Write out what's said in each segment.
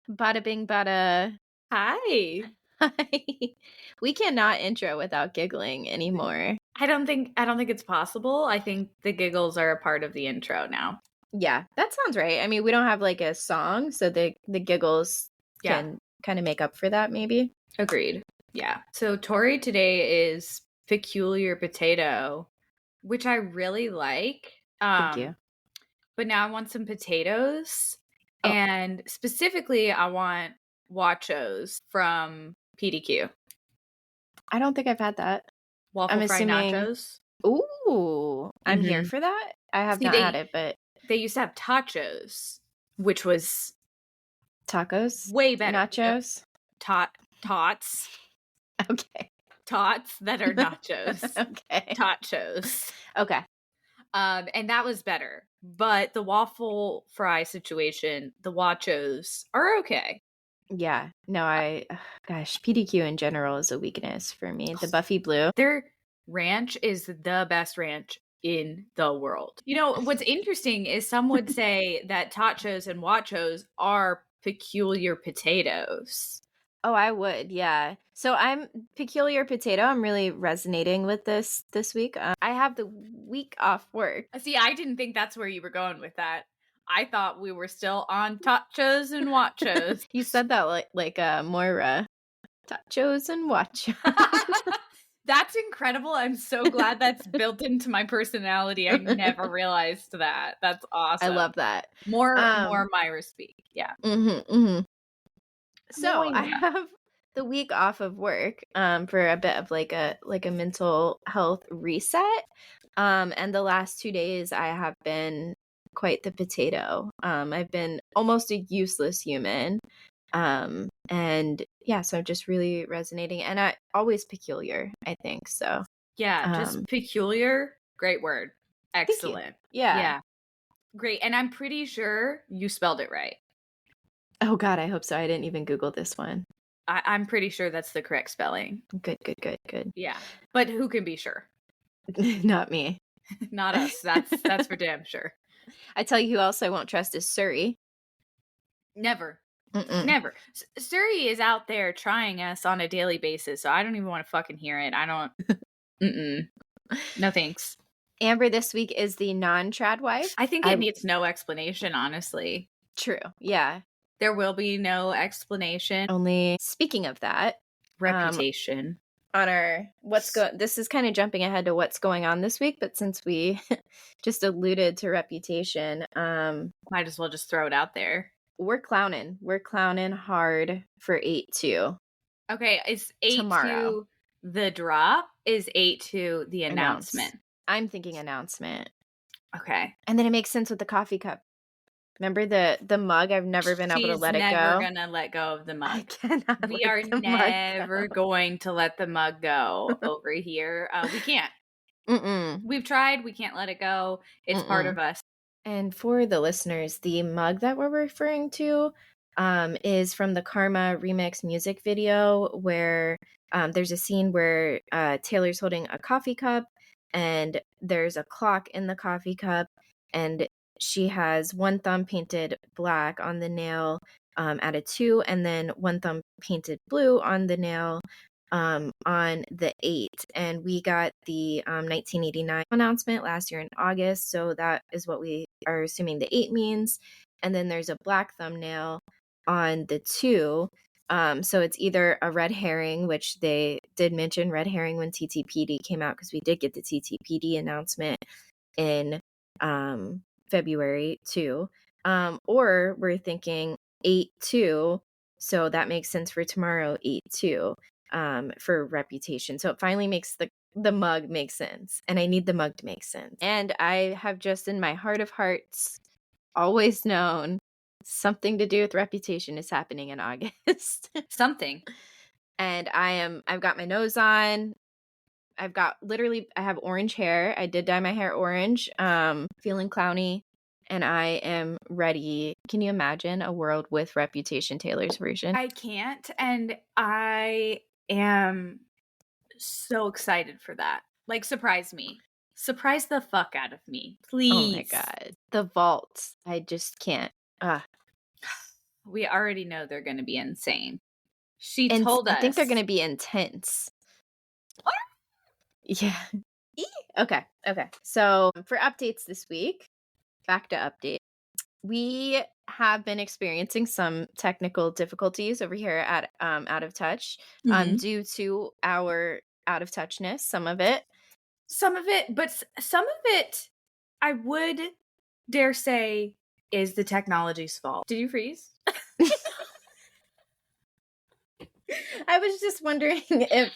Bada bing bada. Hi. Hi. We cannot intro without giggling anymore. I don't think it's possible. I think the giggles are a part of the intro now. Yeah, that sounds right. I mean, we don't have like a song, so the giggles Yeah. can kind of make up for that, maybe. Agreed. Yeah. So Tori today is peculiar potato, which I really like. Thank you. But now I want some potatoes, Oh. and specifically I want Wachos from PDQ. I don't think I've had that. Waffle I'm fry assuming. nachos. Ooh, I'm here for that. I have See, not had it, but they used to have tachos, which was tacos, way better. nachos. Tots. Okay. Tots that are nachos. Okay. Tachos. Okay. And that was better. But the waffle fry situation, the Wachos are okay. Yeah. No, gosh, PDQ in general is a weakness for me. The Buffy Blue. Their ranch is the best ranch in the world. You know, what's interesting is some would say that tachos and Wachos are peculiar potatoes. Oh, I would, yeah. So I'm peculiar potato. I'm really resonating with this week. I have the week off work. See, I didn't think that's where you were going with that. I thought we were still on tachos and Wachos. You said that like Moira. Tachos and Wachos. That's incredible. I'm so glad that's built into my personality. I never realized that. That's awesome. I love that. More Myra speak. Yeah. So I have the week off of work for a bit of like a mental health reset. And the last 2 days I have been quite the potato. I've been almost a useless human. And yeah, so just really resonating, and I always peculiar, I think. So yeah, just peculiar. Great word. Excellent. Yeah. Great. And I'm pretty sure you spelled it right. Oh God, I hope so. I didn't even Google this one. I'm pretty sure that's the correct spelling. Good. Yeah. But who can be sure? Not me. Not us. That's for damn sure. I tell you who else I won't trust is Surrey. Never. Mm-mm. Never. Surrey is out there trying us on a daily basis, so I don't even want to fucking hear it. I don't. No thanks. Amber this week is the non-trad wife. I think it needs no explanation, honestly. True. Yeah. There will be no explanation. Only speaking of that, reputation. On our this is kind of jumping ahead to what's going on this week, but since we just alluded to reputation, might as well just throw it out there. We're clowning hard for 8/2. Okay, is 8/2 the drop? Is 8/2 the announcement? I'm thinking announcement. Okay. And then it makes sense with the coffee cup. Remember the mug? I've never been able to let it go. She's never gonna let go of the mug. I cannot. We are never going to let the mug go over here. We can't. We've tried. We can't let it go. It's part of us. And for the listeners, the mug that we're referring to is from the Karma remix music video, where there's a scene where Taylor's holding a coffee cup and there's a clock in the coffee cup, and she has one thumb painted black on the nail at a 2, and then one thumb painted blue on the nail on the 8. And we got the 1989 announcement last year in August, so that is what we are assuming the 8 means. And then there's a black thumbnail on the 2. So it's either a red herring, which they did mention red herring when TTPD came out, because we did get the TTPD announcement in February too. Or we're thinking 8/2, so that makes sense for tomorrow, 8/2, for reputation. So it finally makes the mug make sense, and I need the mug to make sense. And I have just in my heart of hearts always known something to do with reputation is happening in August. Something. And I've got my nose on. I have orange hair. I did dye my hair orange, feeling clowny, and I am ready. Can you imagine a world with Reputation Taylor's version? I can't, and I am so excited for that. Like, surprise me. Surprise the fuck out of me, please. Oh my God. The vault. I just can't. We already know they're going to be insane. She And told I think they're us. going to be intense. Yeah. Okay. So for updates this week, back to update. We have been experiencing some technical difficulties over here at Out of Touch due to our out of touchness, some of it. Some of it, but some of it, I would dare say, is the technology's fault. Did you freeze? I was just wondering if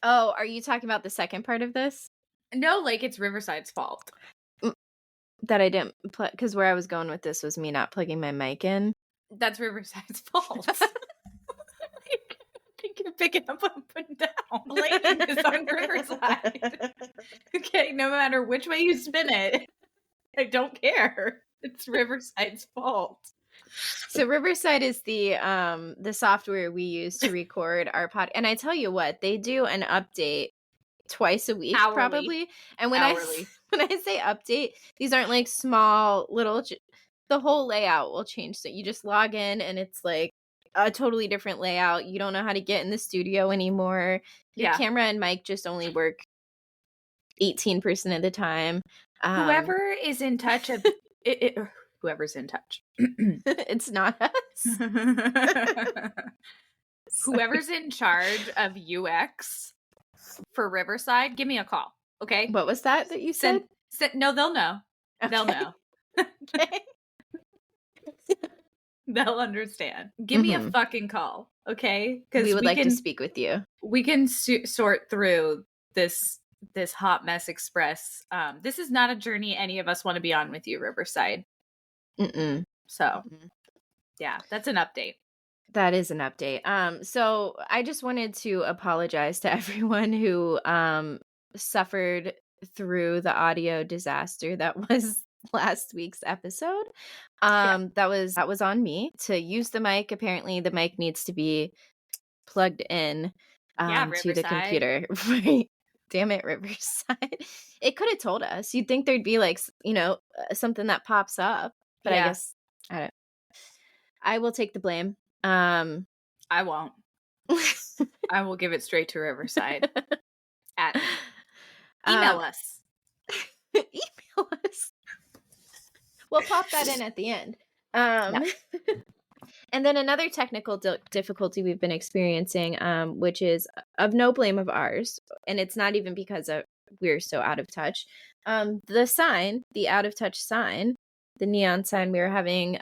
are you talking about the second part of this? No, like it's Riverside's fault. That I didn't plug, because where I was going with this was me not plugging my mic in. That's Riverside's fault. I think you're picking up what I'm putting down. Blame is on Riverside. Okay, no matter which way you spin it, I don't care. It's Riverside's fault. So Riverside is the software we use to record our pod. And I tell you what, they do an update twice a week, Hourly. probably. And when Hourly. when I say update, these aren't like small little. The whole layout will change. So you just log in, and it's like a totally different layout. You don't know how to get in the studio anymore. Your camera and mic just only work 18% of the time. Whoever is in touch of whoever's in touch. It's not us. Whoever's in charge of UX for Riverside, give me a call. Okay. What was that you said? No, they'll know. Okay. They'll know. Okay. They'll understand. Give me a fucking call. Okay. Because we would like to speak with you. We can sort through this hot mess express. This is not a journey any of us want to be on with you, Riverside. So yeah, that's an update. That is an update. So I just wanted to apologize to everyone who suffered through the audio disaster that was last week's episode. That was on me to use the mic. Apparently the mic needs to be plugged in to the computer. Right. Damn it, Riverside. It could have told us. You'd think there'd be like, something that pops up, but I guess I will take the blame. I won't. I will give it straight to Riverside. Email us. Email us. We'll pop that in at the end. And then another technical difficulty we've been experiencing, which is of no blame of ours, and it's not even because we're so out of touch. The sign, the out of touch sign, the neon sign, we were having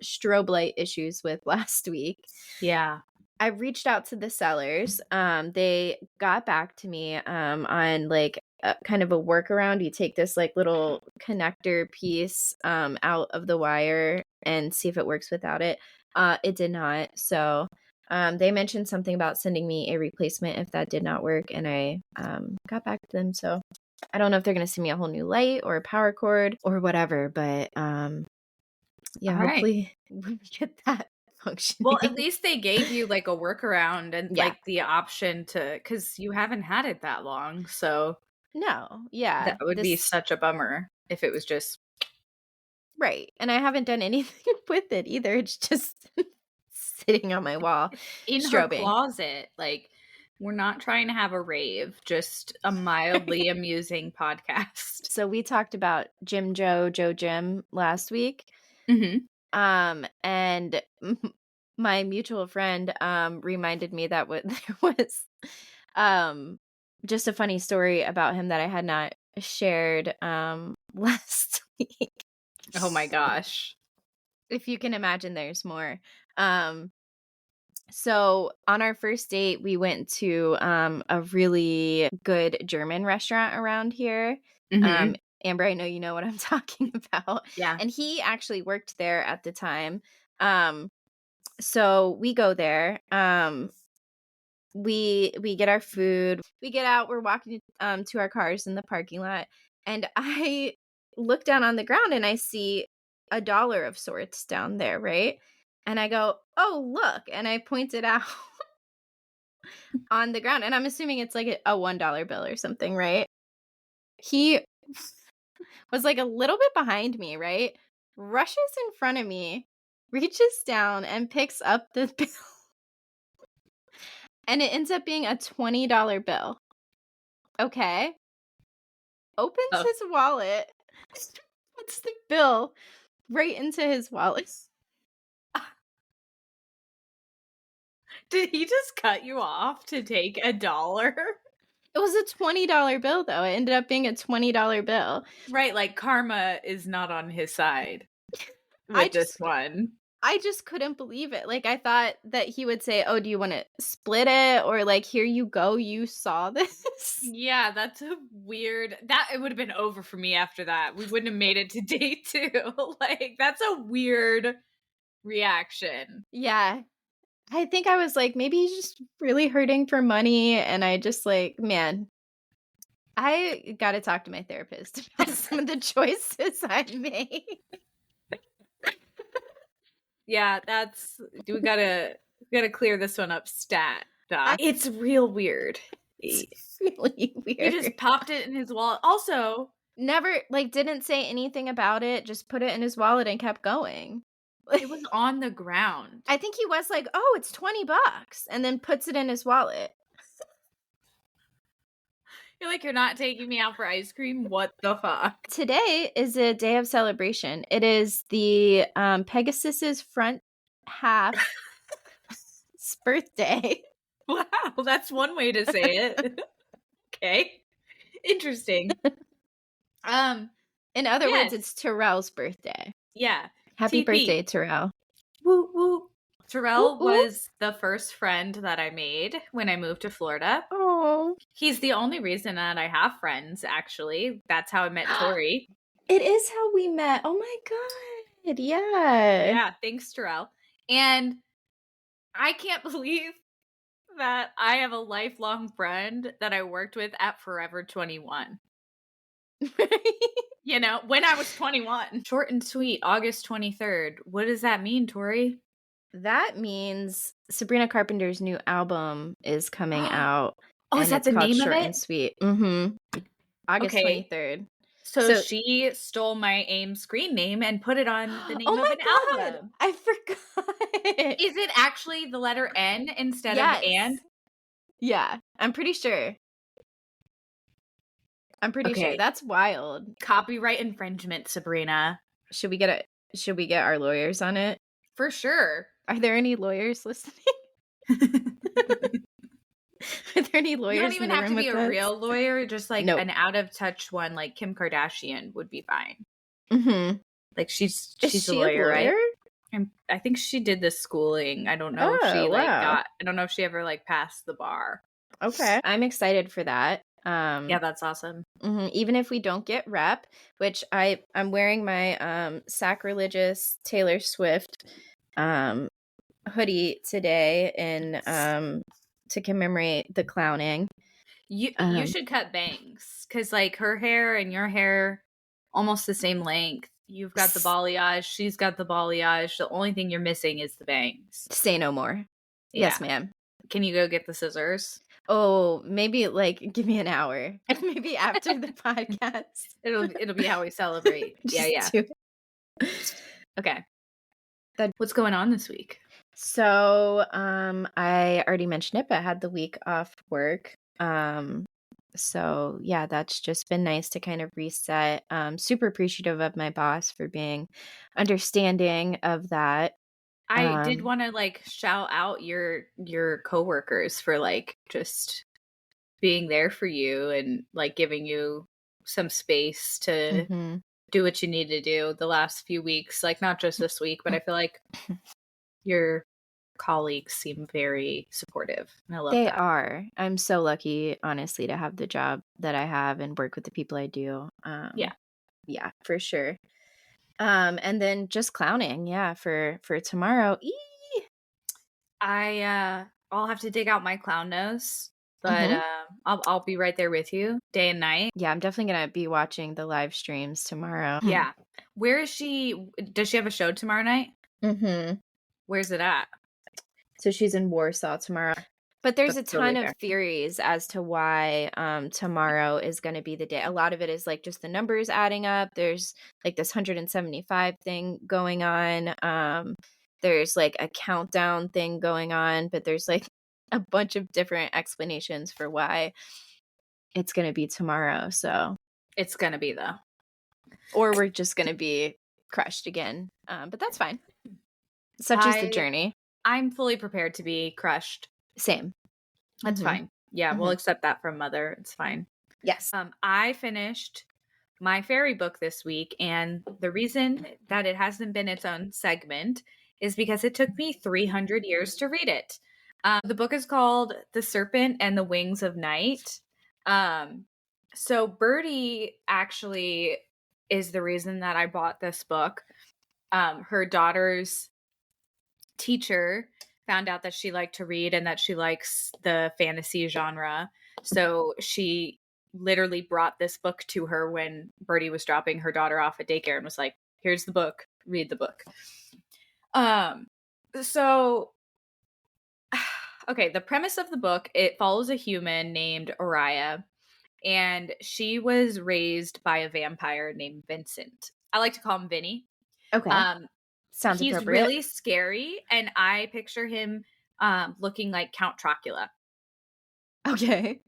strobe light issues with last week. Yeah. I reached out to the sellers. They got back to me on like kind of a workaround. You take this like little connector piece out of the wire and see if it works without it. It did not. So they mentioned something about sending me a replacement if that did not work. And I got back to them. So I don't know if they're going to send me a whole new light or a power cord or whatever. But hopefully we get that functioning. Well, at least they gave you like a workaround and like the option to, because you haven't had it that long. So no, yeah. That would be such a bummer if it was just. Right. And I haven't done anything with it either. It's just sitting on my wall. In her closet. Like, we're not trying to have a rave, just a mildly amusing podcast. So we talked about Joe Jim last week. And my mutual friend reminded me that there was just a funny story about him that I had not shared last week. Oh my gosh. If you can imagine, there's more. So on our first date, we went to a really good German restaurant around here. Amber, I know you know what I'm talking about. Yeah. And he actually worked there at the time. So we go there. We get our food. We get out. We're walking to our cars in the parking lot. And I look down on the ground and I see $1 of sorts down there, right? And I go, oh, look. And I point it out on the ground. And I'm assuming it's like a $1 bill or something, right? He was like a little bit behind me, right? Rushes in front of me reaches down and picks up the bill. And it ends up being a $20 bill. Okay. Opens Oh. his wallet, puts the bill right into his wallet. Did he just cut you off to take $1? It was a $20 bill, though. It ended up being a $20 bill. Right, like karma is not on his side I with this one. I just couldn't believe it. Like, I thought that he would say, "Oh, do you want to split it?" Or like, "Here you go, you saw this." Yeah, that's a weird. That it would have been over for me after that. We wouldn't have made it to day 2. Like, that's a weird reaction. Yeah. I think I was like, maybe he's just really hurting for money. And I just like, man, I got to talk to my therapist about some of the choices I made. Yeah, that's we gotta clear this one up. Stat doc. It's real weird. It's really weird. He just popped it in his wallet. Also, never like didn't say anything about it. Just put it in his wallet and kept going. it was on the ground. I think he was like, "Oh, it's $20," and then puts it in his wallet. You're like, you're not taking me out for ice cream? What the fuck? Today is a day of celebration. It is the Pegasus's front half's birthday. Wow, that's one way to say it. Okay. Interesting. In other words, it's Terrell's birthday. Yeah. Happy TP. birthday, Terrell. Woo woo. Terrell Woo, woo. was the first friend that I made when I moved to Florida. Oh. He's the only reason that I have friends, actually. That's how I met Tori. It is how we met. Oh my God. Yeah. Yeah, thanks, Terrell. And I can't believe that I have a lifelong friend that I worked with at Forever 21. You know, when I was 21. Short and sweet, August 23rd. What does that mean, Tori? That means Sabrina Carpenter's new album is coming out. Oh, is that the name of Short it? and Sweet. Mm-hmm. August 23rd. So she stole my AIM screen name and put it on the name of an album. I forgot. Is it actually the letter N instead of and? Yeah, I'm pretty sure. Sure. That's wild. Copyright infringement, Sabrina. Should we get our lawyers on it? For sure. Are there any lawyers listening? Are there any lawyers? You don't even have to be a real lawyer. Just like Nope. an out of touch one, like Kim Kardashian would be fine. Mm-hmm. Like she's Is a she lawyer, a lawyer? Right? I think she did the schooling. I don't know if she I don't know if she ever like passed the bar. Okay. I'm excited for that. Yeah, that's awesome. Even if we don't get rep, which I'm wearing my sacrilegious Taylor Swift hoodie today in to commemorate the clowning. You should cut bangs because like her hair and your hair almost the same length. You've got the balayage, she's got the balayage. The only thing you're missing is the bangs. Say no more. Yeah. Yes, ma'am. Can you go get the scissors? Oh, maybe like give me an hour. Maybe after the podcast. It'll be how we celebrate. Yeah. Okay. What's going on this week? So, I already mentioned it, but I had the week off work. So yeah, that's just been nice to kind of reset. Super appreciative of my boss for being understanding of that. I did want to like shout out your coworkers for like just being there for you and like giving you some space to do what you need to do the last few weeks. Like not just this week, but I feel like your colleagues seem very supportive. And I love that. They are. I'm so lucky, honestly, to have the job that I have and work with the people I do. Yeah, for sure. And then just clowning, for tomorrow. I'll have to dig out my clown nose, but I'll be right there with you day and night. Yeah, I'm definitely gonna be watching the live streams tomorrow. Yeah. Where is she? Does she have a show tomorrow night? Where's it at? So she's in Warsaw tomorrow. But there's a ton of theories as to why tomorrow is going to be the day. A lot of it is like just the numbers adding up. There's like this 175 thing going on. there's like a countdown thing going on, but there's like a bunch of different explanations for why it's going to be tomorrow. So It's going to be though. Or we're just going to be crushed again. But that's fine. Such is the journey. I'm fully prepared to be crushed. Same. That's fine. Yeah, we'll accept that from Mother. It's fine. Yes. I finished my fairy book this week, and the reason that it hasn't been its own segment is because it took me 300 years to read it. The book is called The Serpent and the Wings of Night. So Birdie actually is the reason that I bought this book. Her daughter's teacher found out that she liked to read and that she likes the fantasy genre. So she literally brought this book to her when Birdie was dropping her daughter off at daycare and was like, here's the book, read the book. So, okay, the premise of the book, it follows a human named Araya, and she was raised by a vampire named Vincent. I like to call him Vinny. Okay. Sounds he's appropriate. really scary, and I picture him looking like Count Chocula. Okay.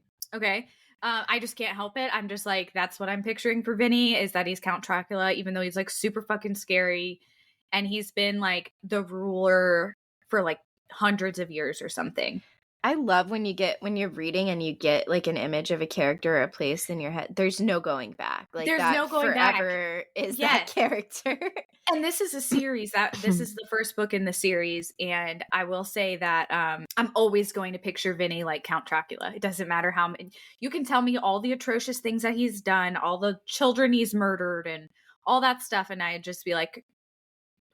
I just can't help it. I'm just like, that's what I'm picturing for Vinny, is that he's Count Chocula, even though he's like super fucking scary. And he's been like the ruler for like hundreds of years or something. I love when you're reading and you get like an image of a character or a place in your head. There's no going back. Like there's that no going forever back. Is that character. And this is a series this is the first book in the series. And I will say that I'm always going to picture Vinny like Count Chocula. It doesn't matter how many, you can tell me all the atrocious things that he's done, all the children he's murdered and all that stuff. And I'd just be like,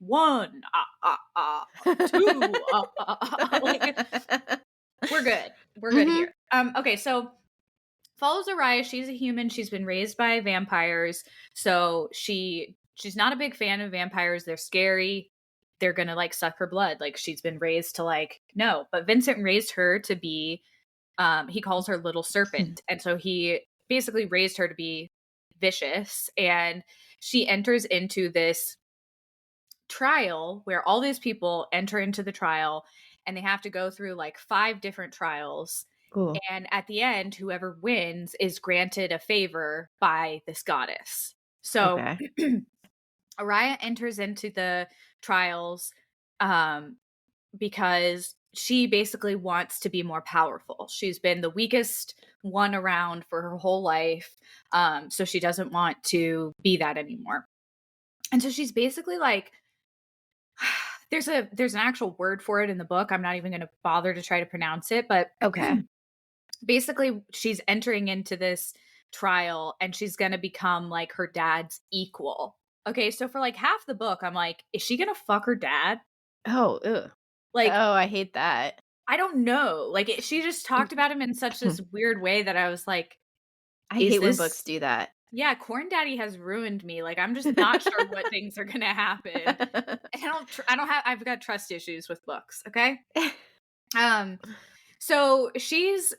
1, 2, like, we're good. We're good here. Okay, so follows Araya. She's a human. She's been raised by vampires. So she's not a big fan of vampires. They're scary. They're gonna like suck her blood. Like she's been raised to like, no. But Vincent raised her to be, he calls her Little Serpent. And so he basically raised her to be vicious. And she enters into this trial where all these people enter into the trial and they have to go through like 5 different trials. Cool. And at the end, whoever wins is granted a favor by this goddess. So Araya enters into the trials because she basically wants to be more powerful. She's been the weakest one around for her whole life. So she doesn't want to be that anymore. And so she's basically like, there's an actual word for it in the book. I'm not even going to bother to try to pronounce it, but basically she's entering into this trial and she's going to become like her dad's equal. Okay, so for like half the book, I'm like, is she going to fuck her dad? Oh, ugh. Like, oh, I hate that. I don't know. Like she just talked about him in such this weird way that I was like, I hate when books do that. Yeah, Corn Daddy has ruined me. Like I'm just not sure what things are gonna happen. I've got trust issues with books. Okay. So she's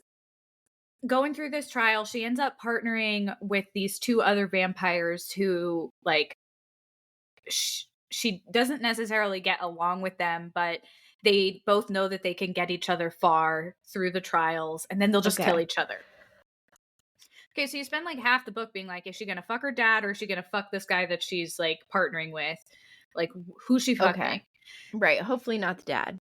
going through this trial. She ends up partnering with these 2 other vampires who like she doesn't necessarily get along with them, but they both know that they can get each other far through the trials, and then they'll just kill each other. Okay, so you spend like half the book being like, is she gonna fuck her dad or is she gonna fuck this guy that she's like partnering with? Like, who's she fucking? Okay. Right. Hopefully not the dad.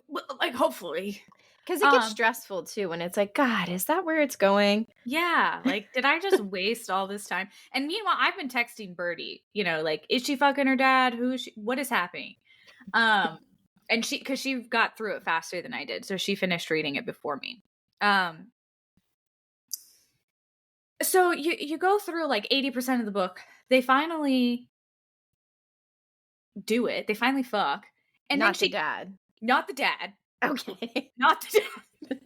Well, like, hopefully. Because it gets stressful too when it's like, God, is that where it's going? Yeah. Like, did I just waste all this time? And meanwhile, I've been texting Birdie, you know, like, is she fucking her dad? What is happening? And because she got through it faster than I did. So she finished reading it before me. So you go through like 80% of the book. They finally do it. They finally fuck. And not the dad. Not the dad. Okay. Not the dad.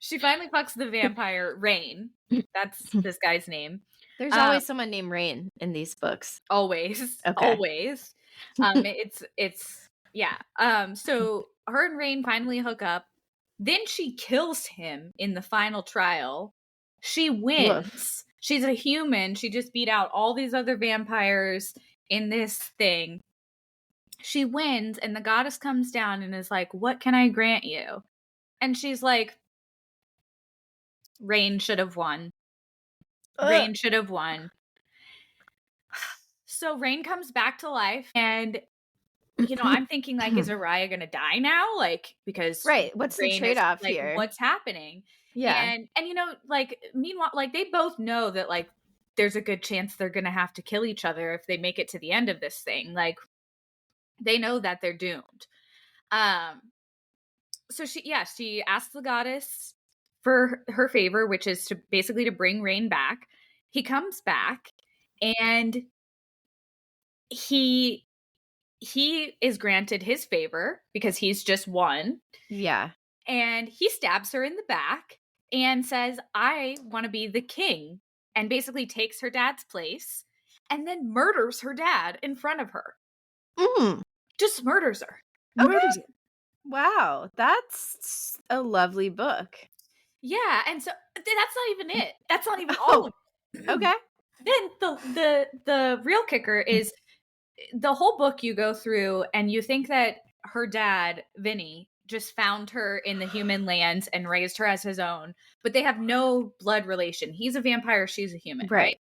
She finally fucks the vampire, Rain. That's this guy's name. There's always someone named Rain in these books. Always. Okay. Always. It's yeah. So her and Rain finally hook up. Then she kills him in the final trial. She wins. Woof. She's a human. She just beat out all these other vampires in this thing. She wins, and the goddess comes down and is like, what can I grant you? And she's like, Rain should have won. Rain should have won. So Rain comes back to life, and I'm thinking, like, is Araya gonna die now? Like, because Right. What's the Rain is trade-off like, here? what's happening? Yeah. And like, meanwhile, like, they both know that, like, there's a good chance they're gonna have to kill each other if they make it to the end of this thing. Like, they know that they're doomed. So she asks the goddess for her favor, which is to basically to bring Rain back. He comes back, and he is granted his favor because he's just won. Yeah. And he stabs her in the back and says, I want to be the king, and basically takes her dad's place and then murders her dad in front of her. Just murders her. Murders him. Wow. That's a lovely book. Yeah. And so that's not even it. That's not even all of it. Okay. Then the real kicker is the whole book you go through and you think that her dad, Vinny, just found her in the human lands and raised her as his own, but they have no blood relation. He's a vampire, she's a human, right?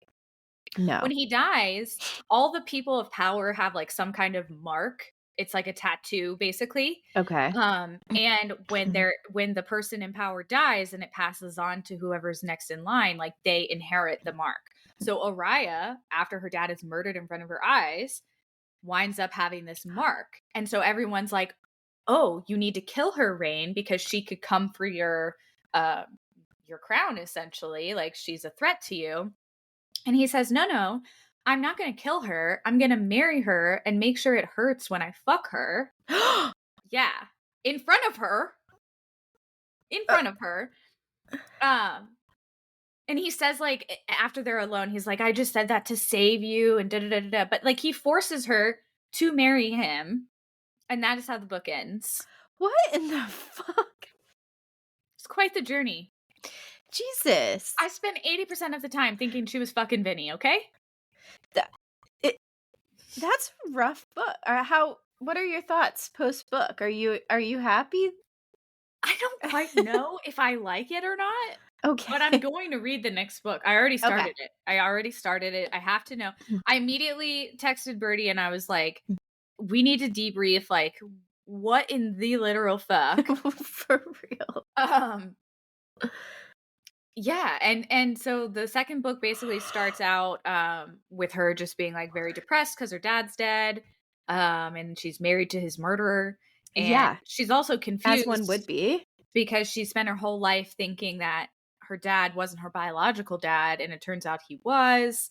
No. When he dies, all the people of power have like some kind of mark. It's like a tattoo, basically. Okay. And when the person in power dies and it passes on to whoever's next in line, like they inherit the mark. So Araya, after her dad is murdered in front of her eyes, winds up having this mark. And so everyone's like, oh, you need to kill her, Rain, because she could come for your crown, essentially. Like, she's a threat to you. And he says, no, I'm not going to kill her. I'm going to marry her and make sure it hurts when I fuck her. Yeah. In front of her. And he says, like, after they're alone, he's like, I just said that to save you and da-da-da-da-da. But, like, he forces her to marry him. And that is how the book ends. What in the fuck? It's quite the journey. Jesus. I spent 80% of the time thinking she was fucking Vinny, okay? That's a rough book. What are your thoughts post-book? Are you happy? I don't quite know if I like it or not. Okay. But I'm going to read the next book. I already started it. I have to know. I immediately texted Birdie and I was like, we need to debrief, like, what in the literal fuck? For real. Yeah, and so the second book basically starts out with her just being like very depressed because her dad's dead, and she's married to his murderer, and she's also confused, as one would be, because she spent her whole life thinking that her dad wasn't her biological dad, and it turns out he was.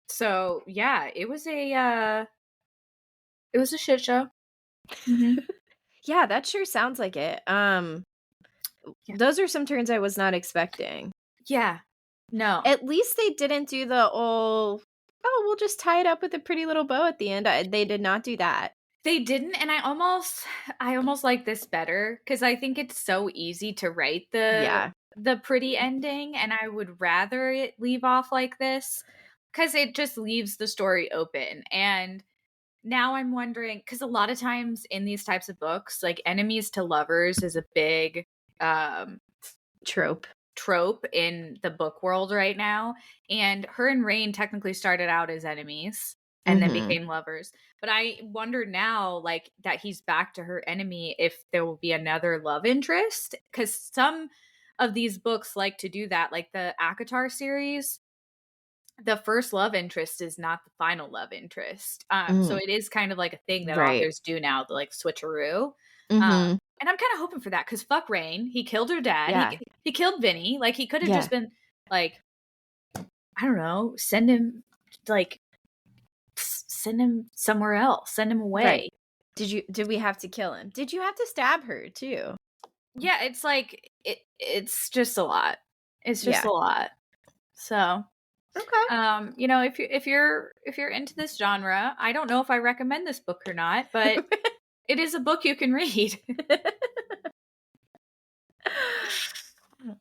So yeah, it was a shit show. Yeah, that sure sounds like it. Those are some turns I was not expecting. Yeah. No. At least they didn't do the old, we'll just tie it up with a pretty little bow at the end. They did not do that. They didn't, and I almost like this better because I think it's so easy to write the pretty ending, and I would rather it leave off like this because it just leaves the story open. And now I'm wondering, because a lot of times in these types of books, like, enemies to lovers is a big trope in the book world right now, and her and Rain technically started out as enemies and then became lovers. But I wonder now, like, that he's back to her enemy, if there will be another love interest, because some of these books like to do that, like the ACOTAR series. The first love interest is not the final love interest. So it is kind of like a thing that authors do now, the like switcheroo. And I'm kind of hoping for that because fuck Rain. He killed her dad. Yeah. He killed Vinny. Like, he could have just been like, I don't know, send him somewhere else. Send him away. Right. Did we have to kill him? Did you have to stab her too? Yeah, it's like it's just a lot. It's just a lot. So okay. If you're into this genre, I don't know if I recommend this book or not, but it is a book you can read.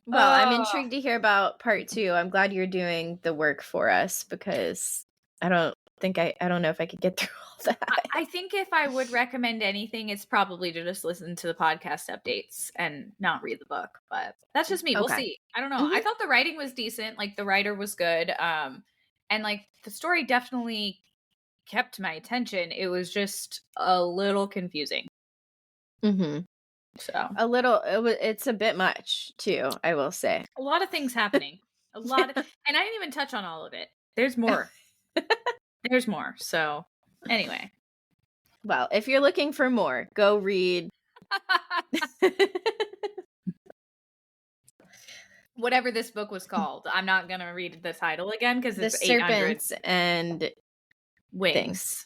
Well, I'm intrigued to hear about part 2. I'm glad you're doing the work for us because I don't don't know if I could get through all that. I think if I would recommend anything, it's probably to just listen to the podcast updates and not read the book. But that's just me. We'll Okay. see. I don't know. I thought the writing was decent. Like the writer was good. And like the story definitely kept my attention. It was just a little confusing. Mm-hmm. So a little, it's a bit much too, I will say. a lot of things happening. A lot of, and I didn't even touch on all of it. There's more. There's more. So anyway. Well, if you're looking for more, go read whatever this book was called. I'm not going to read the title again because it's The 800 Serpents and Wings Things.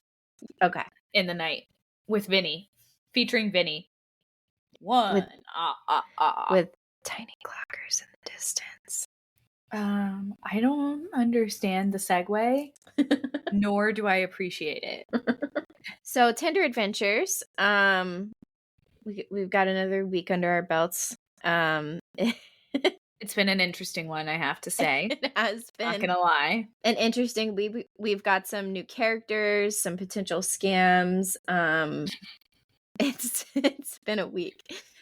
Okay. in the Night with Vinny, featuring Vinny. With tiny clockers in the distance. I don't understand the segue, nor do I appreciate it. So Tinder adventures. We've got another week under our belts. It's been an interesting one, I have to say. It has been. Not gonna lie. An interesting. We've got some new characters, some potential scams. It's been a week.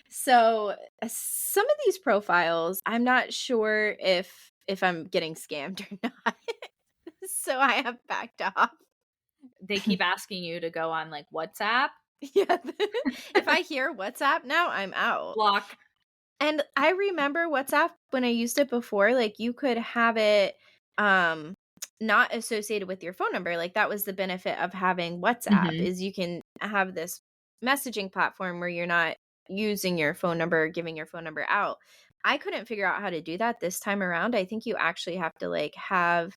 So some of these profiles, I'm not sure if I'm getting scammed or not. So I have backed off. They keep asking you to go on like WhatsApp. Yeah. If I hear WhatsApp now, I'm out. Block. And I remember WhatsApp when I used it before, like you could have it not associated with your phone number. Like that was the benefit of having WhatsApp is you can have this messaging platform where you're not using your phone number or giving your phone number out. I couldn't figure out how to do that this time around. I think you actually have to like have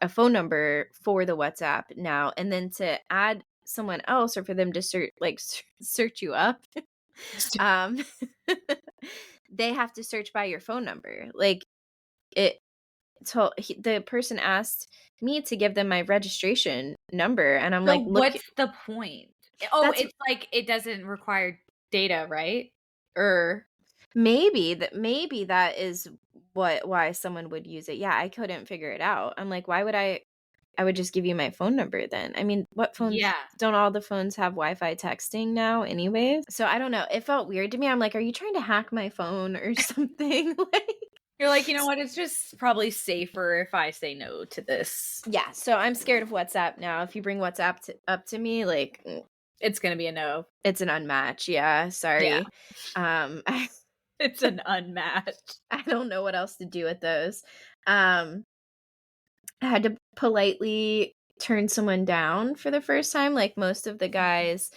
a phone number for the WhatsApp now, and then to add someone else or for them to search you up, they have to search by your phone number. Like the person asked me to give them my registration number, and I'm like, look, what's the point? Oh, it's like it doesn't require data, right? Or maybe that is why someone would use it. Yeah, I couldn't figure it out. I'm like, why would I would just give you my phone number then. I mean, what phones? Yeah. Don't all the phones have Wi-Fi texting now anyways? So I don't know. It felt weird to me. I'm like, are you trying to hack my phone or something? Like, you're like, you know what? It's just probably safer if I say no to this. Yeah. So I'm scared of WhatsApp now. If you bring WhatsApp up to me, like, it's going to be a no. It's an unmatch. Yeah. Sorry. Yeah. It's an unmatch. I don't know what else to do with those. I had to politely turn someone down for the first time. Like most of the guys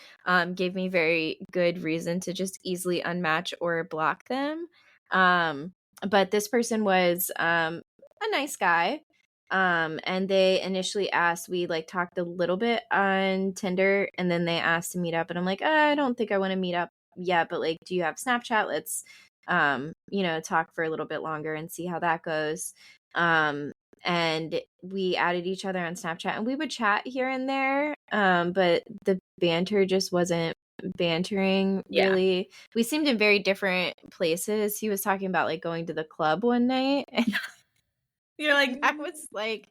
gave me very good reason to just easily unmatch or block them. But this person was a nice guy. And they initially asked, we like talked a little bit on Tinder, and then they asked to meet up, and I'm like, I don't think I want to meet up yet, but like, do you have Snapchat? Let's talk for a little bit longer and see how that goes. And we added each other on Snapchat, and we would chat here and there. But the banter just wasn't bantering really. Yeah. We seemed in very different places. He was talking about like going to the club one night, and you're like, I was like,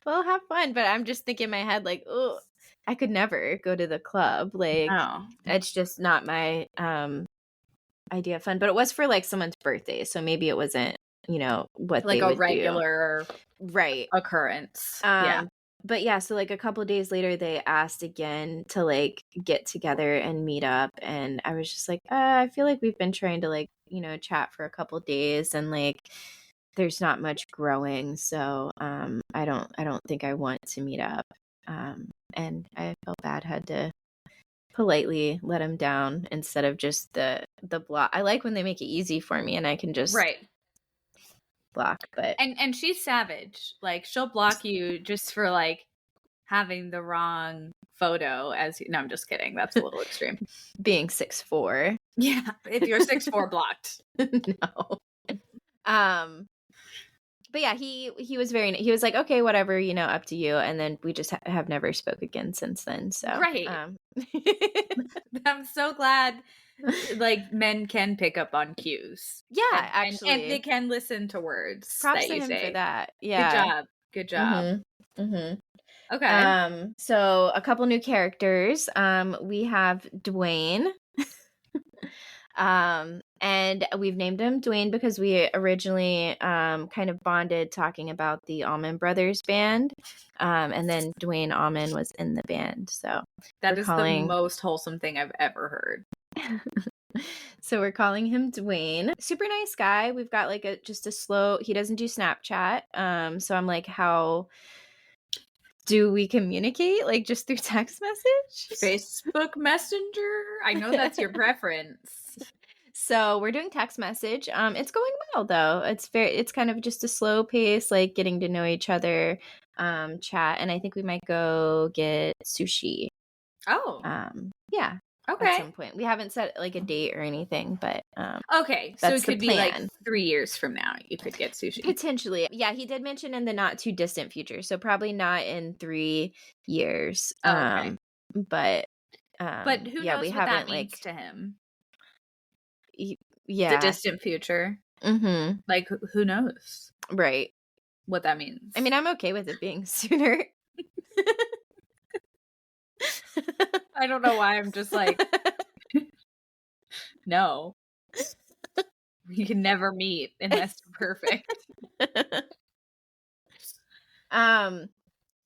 well, have fun. But I'm just thinking in my head, like, oh, I could never go to the club. Like, it's just not my idea of fun. But it was for like someone's birthday, so maybe it wasn't, what like they would a regular right occurrence. But yeah, so like a couple of days later, they asked again to like get together and meet up, and I was just like, I feel like we've been trying to like chat for a couple of days, and like there's not much growing, so I don't think I want to meet up. And I felt bad, had to politely let him down instead of just the block. I like when they make it easy for me and I can just block. But and she's savage. Like she'll block you just for like having the wrong photo as no, I'm just kidding. That's a little extreme. Being 6'4". Yeah, if you're 6'4", blocked. No. But yeah, he was he was like, okay, whatever, up to you. And then we just have never spoke again since then. So right. I'm so glad like men can pick up on cues. Yeah, actually. And they can listen to words. Props to him for that. Yeah. Good job. Mm-hmm. Okay. So a couple new characters. We have Dwayne. And we've named him Dwayne because we originally kind of bonded talking about the Allman Brothers band. And then Dwayne Allman was in the band. So That we're is the calling most wholesome thing I've ever heard. So we're calling him Dwayne. Super nice guy. We've got like just a slow, he doesn't do Snapchat. So I'm like, how do we communicate? Like just through text message? Facebook Messenger? I know that's your preference. So we're doing text message. It's going well though. It's kind of just a slow pace, like getting to know each other, chat, and I think we might go get sushi. Oh, Yeah. At okay. some point. We haven't set like a date or anything, but Okay, so that's it the could be like plan. 3 years from now you could get sushi. Potentially. Yeah, he did mention in the not too distant future, so probably not in 3 years. Oh, okay. But But who yeah, we knows what that haven't means like to him? The yeah. distant future. Mhm. Like, who knows Right. what that means? I mean, I'm okay with it being sooner. I don't know why I'm just like, no. We can never meet unless you're perfect.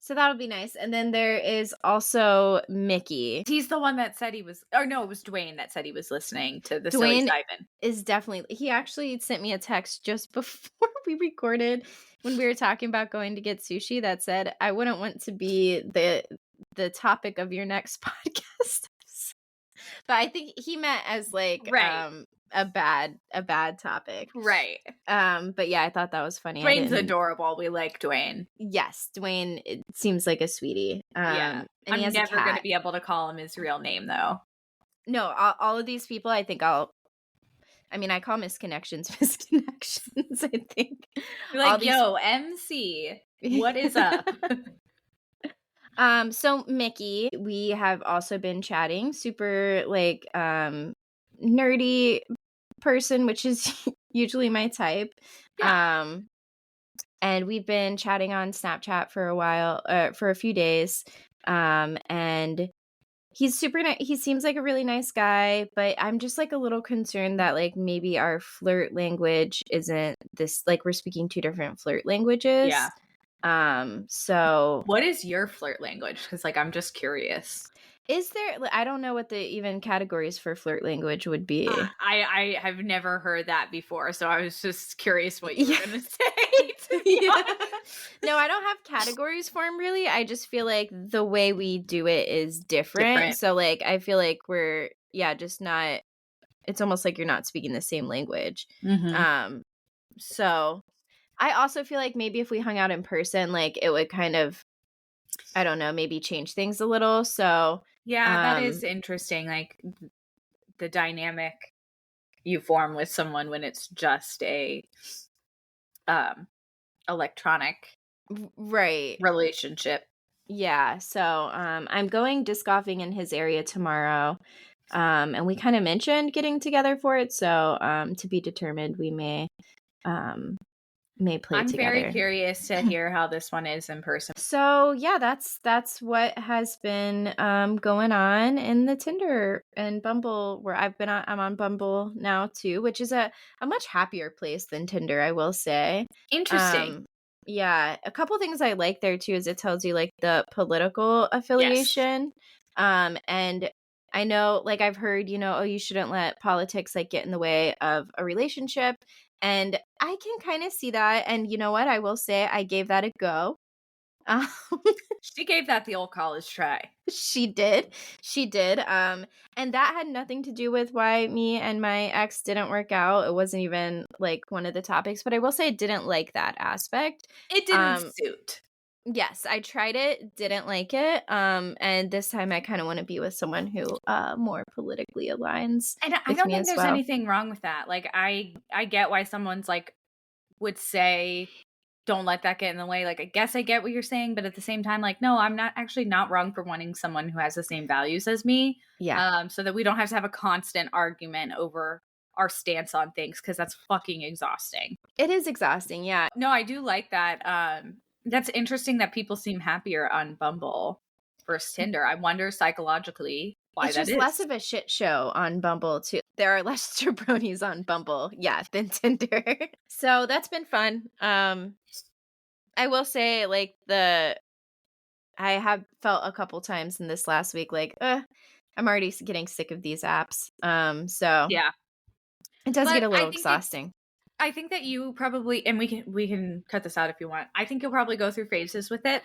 So that'll be nice. And then there is also Mickey. He's the one that said he was, or no, it was Dwayne that said he was listening to the Silly Dwayne Simon. is definitely, he actually sent me a text just before we recorded when we were talking about going to get sushi that said, I wouldn't want to be the topic of your next podcast. But I think he meant as like Right. a bad topic. Right. But yeah, I thought that was funny. Dwayne's adorable. We like Dwayne. Yes, Dwayne it seems like a sweetie. Yeah. And he I'm has a never going to cat. be able to call him his real name, though. No, all of these people, I think I call misconnections, I think. You're like, yo, MC, what is up? So Mickey, we have also been chatting, super like nerdy person, which is usually my type. Yeah. And we've been chatting on Snapchat for a while, for a few days. And he's super nice. He seems like a really nice guy, but I'm just like a little concerned that like maybe our flirt language isn't this, like we're speaking two different flirt languages. Yeah. So what is your flirt language? Because like I'm just curious. Is there? I don't know what the even categories for flirt language would be. I have never heard that before, so I was just curious what you were going to say. No, I don't have categories for them really. I just feel like the way we do it is different. So like I feel like we're just not. It's almost like you're not speaking the same language. Mm-hmm. So I also feel like maybe if we hung out in person, like it would kind of, I don't know, maybe change things a little. So yeah, that is interesting. Like the dynamic you form with someone when it's just a electronic relationship. Yeah. So I'm going disc golfing in his area tomorrow. And we kind of mentioned getting together for it. So to be determined, we may play I'm together. very curious to hear how this one is in person. So yeah, that's what has been going on in the Tinder and Bumble where I'm on Bumble now too, which is a much happier place than Tinder, I will say. Interesting. Yeah, a couple things I like there too is it tells you like the political affiliation. Yes. And I know, like I've heard, you shouldn't let politics like get in the way of a relationship. And I can kind of see that. And you know what? I will say I gave that a go. She gave that the old college try. She did. And that had nothing to do with why me and my ex didn't work out. It wasn't even like one of the topics, but I will say I didn't like that aspect. It didn't suit. Yes, I tried it, didn't like it. And this time I kind of want to be with someone who more politically aligns. And I don't think there's anything wrong with that. Like I get why someone's like would say don't let that get in the way. Like I guess I get what you're saying, but at the same time like no, I'm not wrong for wanting someone who has the same values as me. Yeah. So that we don't have to have a constant argument over our stance on things because that's fucking exhausting. It is exhausting, yeah. No, I do like that That's interesting that people seem happier on Bumble versus Tinder. I wonder psychologically why It's that just less is. of a shit show on Bumble too. There are less jabronis on Bumble, yeah, than Tinder. So that's been fun. I will say, like, I have felt a couple times in this last week, like, I'm already getting sick of these apps. So Yeah. it does get But a little exhausting. I think that you probably, and we can cut this out if you want. I think you'll probably go through phases with it.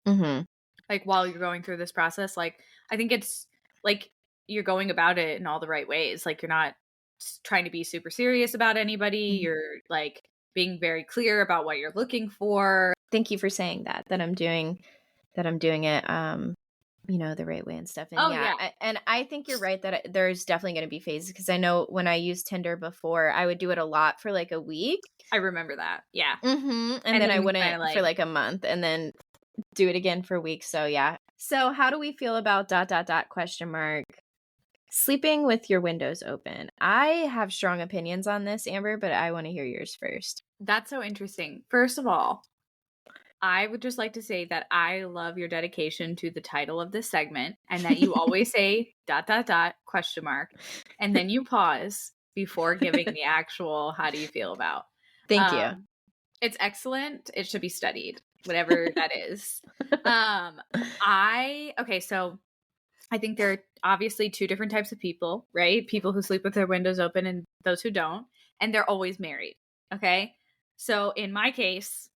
Mm-hmm. Like while you're going through this process, like I think it's like you're going about it in all the right ways. Like you're not trying to be super serious about anybody. Mm-hmm. You're like being very clear about what you're looking for. Thank you for saying that I'm doing it the right way and stuff. And Oh yeah, yeah, and I think you're right that there's definitely going to be phases, because I know when I used Tinder before, I would do it a lot for like a week. I remember that. Yeah. And And then I then you kind wouldn't of for like, like a month, and then do it again for weeks. So yeah. So how do we feel about ... sleeping with your windows open? I have strong opinions on this, Amber, but I want to hear yours first. that's so interesting. First of all, I would just like to say that I love your dedication to the title of this segment, and that you always say ... and then you pause before giving the actual how do you feel about. Thank you. It's excellent. It should be studied, whatever that is. Okay, so I think there are obviously two different types of people, right? People who sleep with their windows open and those who don't, and they're always married. Okay. So in my case,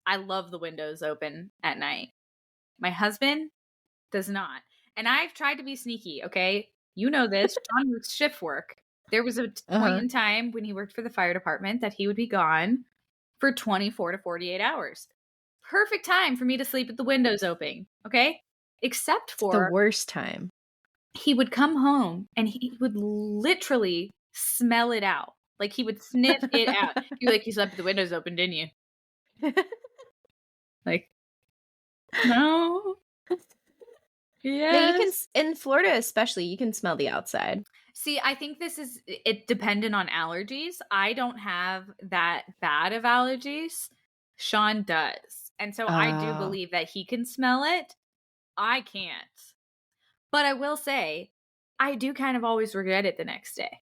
I love the windows open at night. My husband does not. And I've tried to be sneaky, okay? You know this. John works shift work. There was a point in time when he worked for the fire department that he would be gone for 24 to 48 hours. Perfect time for me to sleep with the windows open, okay? Except for the worst time. He would come home and he would literally smell it out. Like he would sniff it out. He'd be like, you slept with the windows open, didn't you? Like, no. Yeah, you can, Yes. in Florida especially, you can smell the outside. See, I think it dependent on allergies. I don't have that bad of allergies. Sean does. And so I do believe that he can smell it. I can't. But I will say, I do kind of always regret it the next day.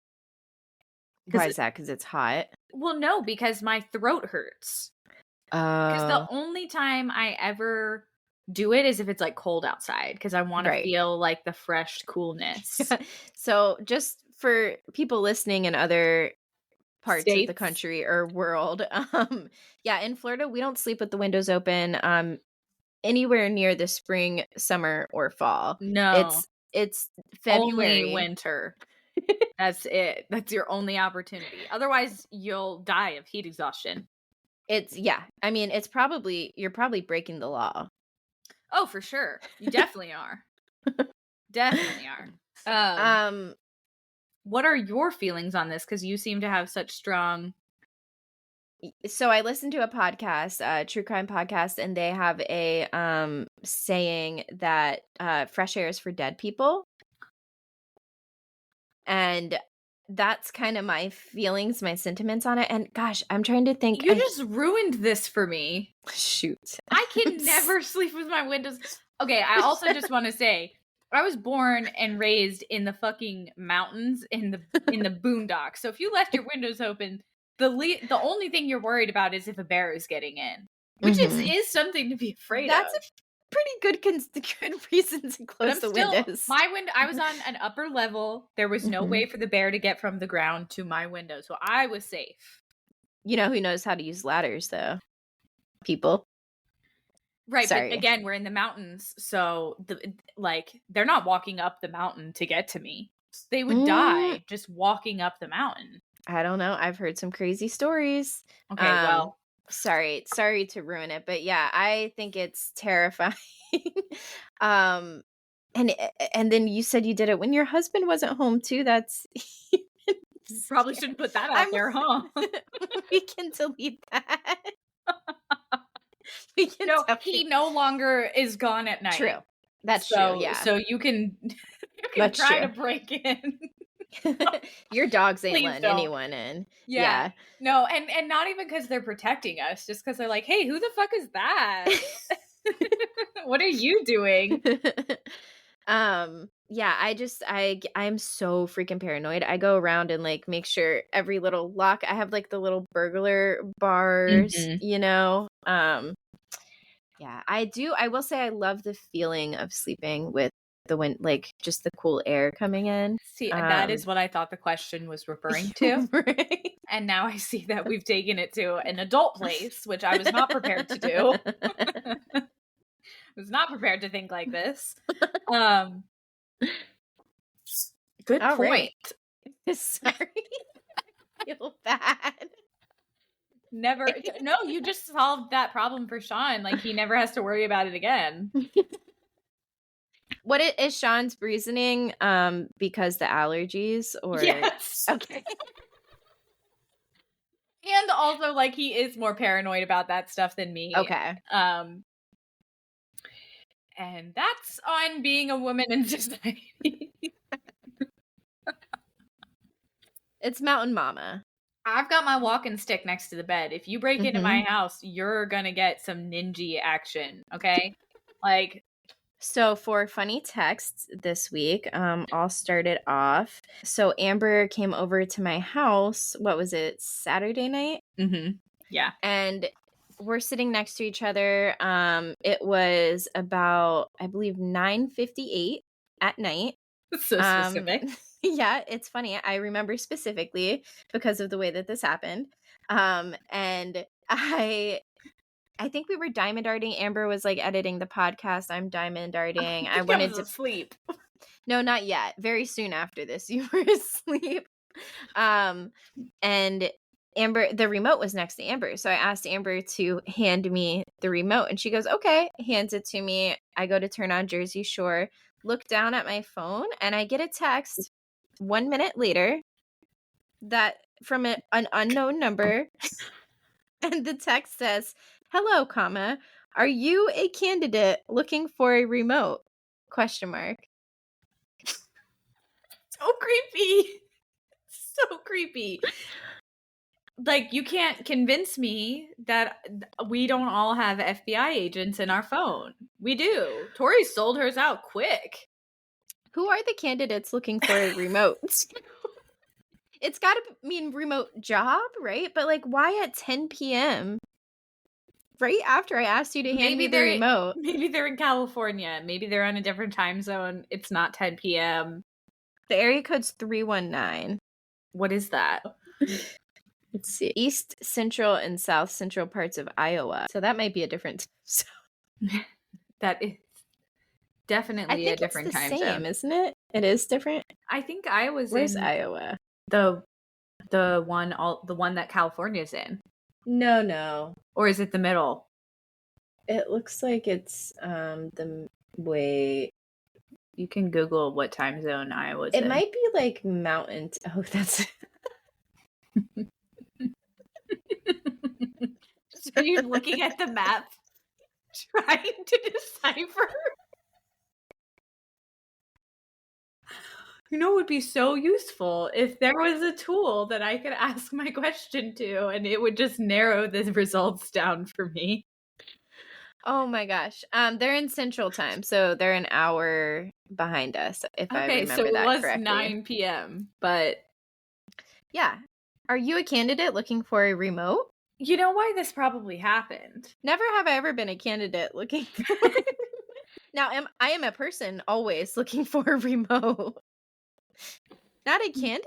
Why is that? Because it's hot? Well, no, because my throat hurts. Because the only time I ever do it is if it's like cold outside, because I want to feel like the fresh coolness. So just for people listening in other parts of the country or world, yeah, in Florida, we don't sleep with the windows open anywhere near the spring, summer, or fall. No. It's February. Only winter. That's it. That's your only opportunity. Otherwise, you'll die of heat exhaustion. I mean, you're probably breaking the law. Oh, for sure. You definitely are. Definitely are. What are your feelings on this? Because you seem to have such strong... So I listened to a podcast, a true crime podcast, and they have a saying that fresh air is for dead people. And that's kind of my feelings, my sentiments on it. And gosh, I'm trying to think. You just ruined this for me. Shoot. I can never sleep with my windows. Okay, I also just want to say, I was born and raised in the fucking mountains in the boondocks. So if you left your windows open, the only thing you're worried about is if a bear is getting in, which is something to be afraid of. That's a pretty good reason to close the windows. I was on an upper level. There was no way for the bear to get from the ground to my window, so I was safe. You know who knows how to use ladders, though? People. Right, Sorry. But again, we're in the mountains, so they're not walking up the mountain to get to me. They would die just walking up the mountain. I don't know. I've heard some crazy stories. Okay, well, sorry to ruin it, but yeah, I think it's terrifying. And then you said you did it when your husband wasn't home too. That's probably shouldn't put that out there, huh? We can delete that. He no longer is gone at night. True. That's true. Yeah. So you can try to break in. Your dogs ain't Please letting don't. anyone in. Yeah. No, and not even because they're protecting us, just because they're like, hey, who the fuck is that? What are you doing? Yeah, I'm so freaking paranoid. I go around and like make sure every little lock, I have like the little burglar bars, you know. Yeah, I will say I love the feeling of sleeping with the wind, like just the cool air coming in. See, that is what I thought the question was referring to. Right. And now I see that we've taken it to an adult place, which I was not prepared to do. Was not prepared to think like this. Good All point. Right. Sorry. I feel bad. Never. No, you just solved that problem for Sean. Like he never has to worry about it again. What is Sean's reasoning? Because the allergies, or yes. Okay. And also, like, he is more paranoid about that stuff than me. Okay. And that's on being a woman in society. It's Mountain Mama. I've got my walking stick next to the bed. If you break into my house, you're gonna get some ninja action, okay? Like, so for funny texts this week, all started off. So Amber came over to my house. What was it? Saturday night? Yeah. And we're sitting next to each other. It was about, I believe, 9:58 at night. So specific. Yeah, it's funny. I remember specifically because of the way that this happened. And I think we were diamond darting. Amber was like editing the podcast. I'm diamond darting. I wanted to sleep. No, not yet. Very soon after this, you were asleep. And Amber, the remote was next to Amber. So I asked Amber to hand me the remote, and she goes, okay, hands it to me. I go to turn on Jersey Shore, look down at my phone, and I get a text 1 minute later that from an unknown number. And the text says, hello, comma, are you a candidate looking for a remote? Question mark. So creepy. So creepy. Like, you can't convince me that we don't all have FBI agents in our phone. We do. Tori sold hers out quick. Who are the candidates looking for a remote? It's got to mean remote job, right? But like, why at 10 p.m.? Right after I asked you to hand me the remote. Maybe they're in California. Maybe they're on a different time zone. It's not 10 p.m. The area code's 319. What is that? Let's see. East Central and South Central parts of Iowa. So that might be a different time zone. That is definitely a different time zone. Same, isn't it? It is different. I think Iowa's Where's Iowa? The one that California's in. No. Or is it the middle? It looks like it's the way. You can Google what time zone Iowa's in. It might be like mountain. Oh, that's. So you're looking at the map, trying to decipher. You know, it would be so useful if there was a tool that I could ask my question to, and it would just narrow the results down for me. Oh my gosh. They're in Central Time, so they're an hour behind us, if I remember that correctly. Okay, so it was 9 p.m., but... Yeah. Are you a candidate looking for a remote? You know why this probably happened? Never have I ever been a candidate looking for... Now, I am a person always looking for a remote. Not a candidate?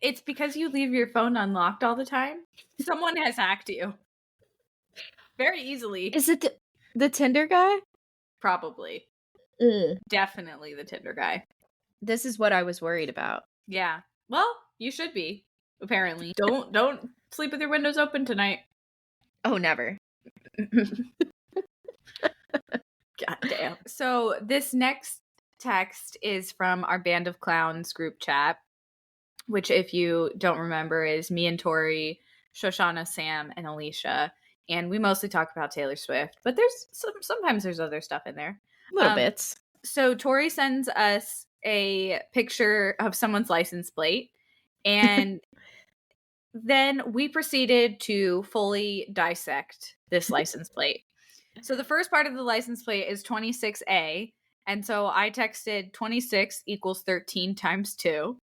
It's because you leave your phone unlocked all the time. Someone has hacked you. Very easily. Is it the Tinder guy? Probably. Definitely the Tinder guy. This is what I was worried about. Yeah. Well, you should be, apparently. Don't sleep with your windows open tonight. Oh, never. God damn. So this next text is from our Band of Clowns group chat, which, if you don't remember, is me and Tori, Shoshana, Sam, and Alicia. And we mostly talk about Taylor Swift, but sometimes there's other stuff in there. Little bits. So Tori sends us a picture of someone's license plate, and then we proceeded to fully dissect this license plate. So the first part of the license plate is 26A, and so I texted 26 equals 13 times 2.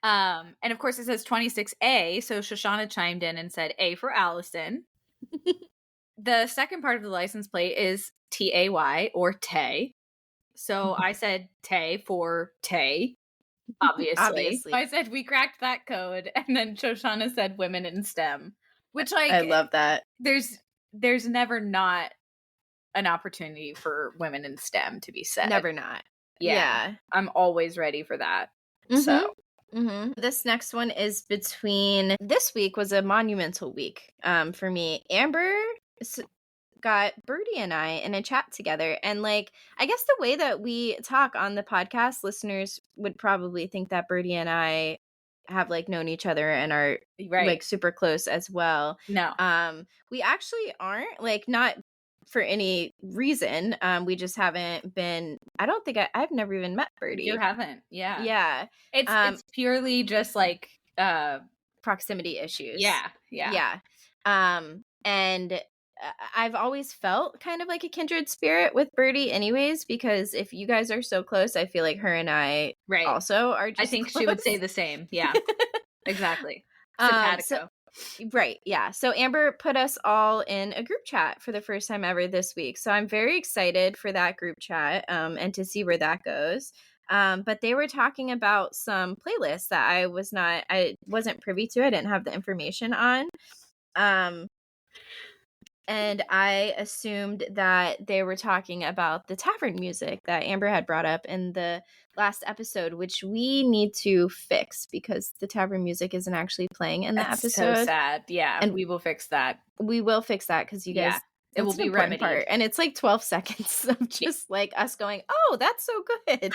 And of course it says 26A, so Shoshana chimed in and said A for Allison. The second part of the license plate is TAY or Tay. So I said Tay for Tay, obviously. I said we cracked that code, and then Shoshana said women in STEM, which, like, I love that. There's never not an opportunity for women in STEM to be said. Never not. Yeah. I'm always ready for that. Mm-hmm. So this next one is between, this week was a monumental week for me. Amber got Birdie and I in a chat together, and like, I guess the way that we talk on the podcast, listeners would probably think that Birdie and I have like known each other and are like super close as well. No. We actually aren't, like, not for any reason. We just haven't been, I don't think I've never even met Birdie. You haven't. Yeah. Yeah. It's purely just like proximity issues. Yeah. And I've always felt kind of like a kindred spirit with Birdie anyways, because if you guys are so close, I feel like her and I also are just I think close. She would say the same. Yeah. Exactly. So, right. Yeah. So Amber put us all in a group chat for the first time ever this week. So I'm very excited for that group chat and to see where that goes. But they were talking about some playlists that I wasn't privy to. I didn't have the information on. And I assumed that they were talking about the tavern music that Amber had brought up in the last episode, which we need to fix because the tavern music isn't actually playing in the episode. So sad. Yeah. And we will fix that. We will fix that because you guys, it will be remedied. Part. And it's like 12 seconds of just like us going, oh, that's so good.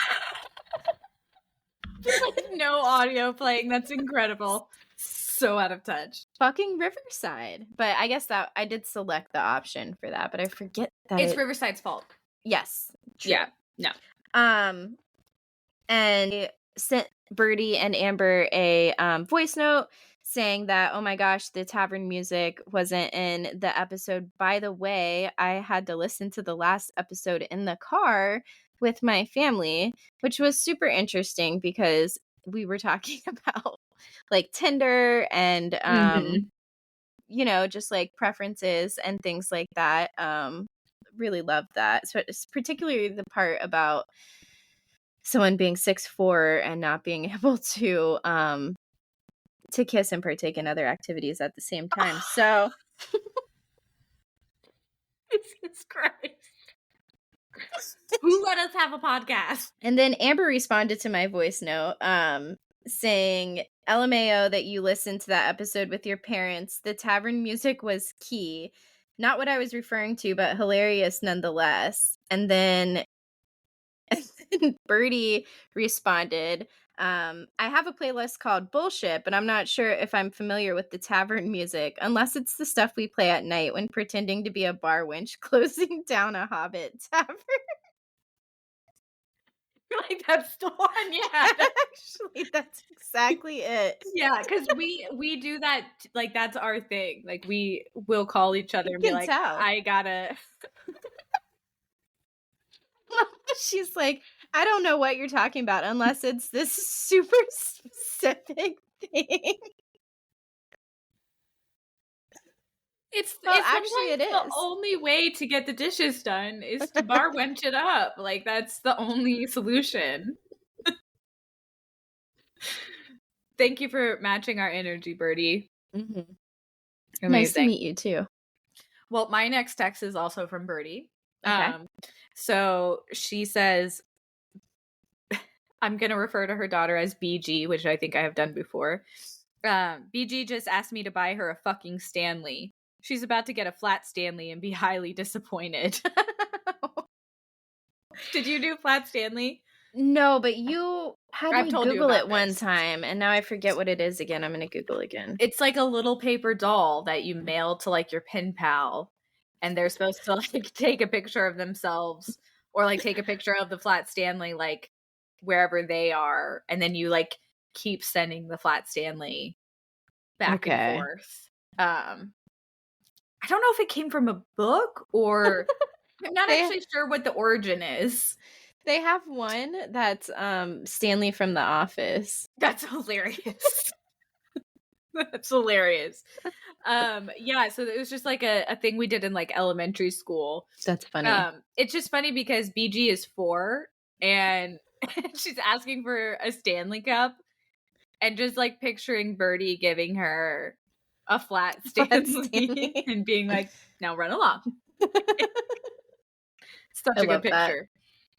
No audio playing. That's incredible. So out of touch. Fucking Riverside. But I guess that I did select the option for that, but I forget that it's Riverside's fault. Yes. True. Yeah. No. And sent Birdie and Amber a voice note saying that, oh my gosh, the tavern music wasn't in the episode. By the way, I had to listen to the last episode in the car with my family, which was super interesting because we were talking about like Tinder and you know, just like preferences and things like that. Really loved that. So it's particularly the part about someone being 6'4" and not being able to kiss and partake in other activities at the same time. So Jesus Christ. Who let us have a podcast? And then Amber responded to my voice note saying, LMAO that you listened to that episode with your parents. The tavern music was key. Not what I was referring to, but hilarious nonetheless. And then Birdie responded, I have a playlist called Bullshit, but I'm not sure if I'm familiar with the tavern music, unless it's the stuff we play at night when pretending to be a bar wench closing down a Hobbit tavern. Like, that's the one, yeah. Actually, that's exactly it. Yeah, because we do that, like, that's our thing. Like, we will call each other and be like, I gotta... She's like, I don't know what you're talking about unless it's this super specific thing. It's actually it is. The only way to get the dishes done is to bar wench it up. Like, that's the only solution. Thank you for matching our energy, Birdie. Mm-hmm. Nice to meet you too. Well, my next text is also from Birdie. Okay. So she says, I'm going to refer to her daughter as BG, which I think I have done before. BG just asked me to buy her a fucking Stanley. She's about to get a flat Stanley and be highly disappointed. Did you do flat Stanley? No, but you had me Google it one time, and now I forget what it is again. I'm going to Google again. It's like a little paper doll that you mail to like your pen pal, and they're supposed to like take a picture of themselves Or like take a picture of the flat Stanley, like wherever they are. And then you like keep sending the flat Stanley back and forth. I don't know if it came from a book or I'm not actually sure what the origin is. They have one that's Stanley from The Office. That's hilarious. That's hilarious. Yeah, so it was just like a thing we did in like elementary school. That's funny. It's just funny because BG is 4 and she's asking for a Stanley Cup and just like picturing Birdie giving her a flat Stanley and being like, now run along. Such a good picture.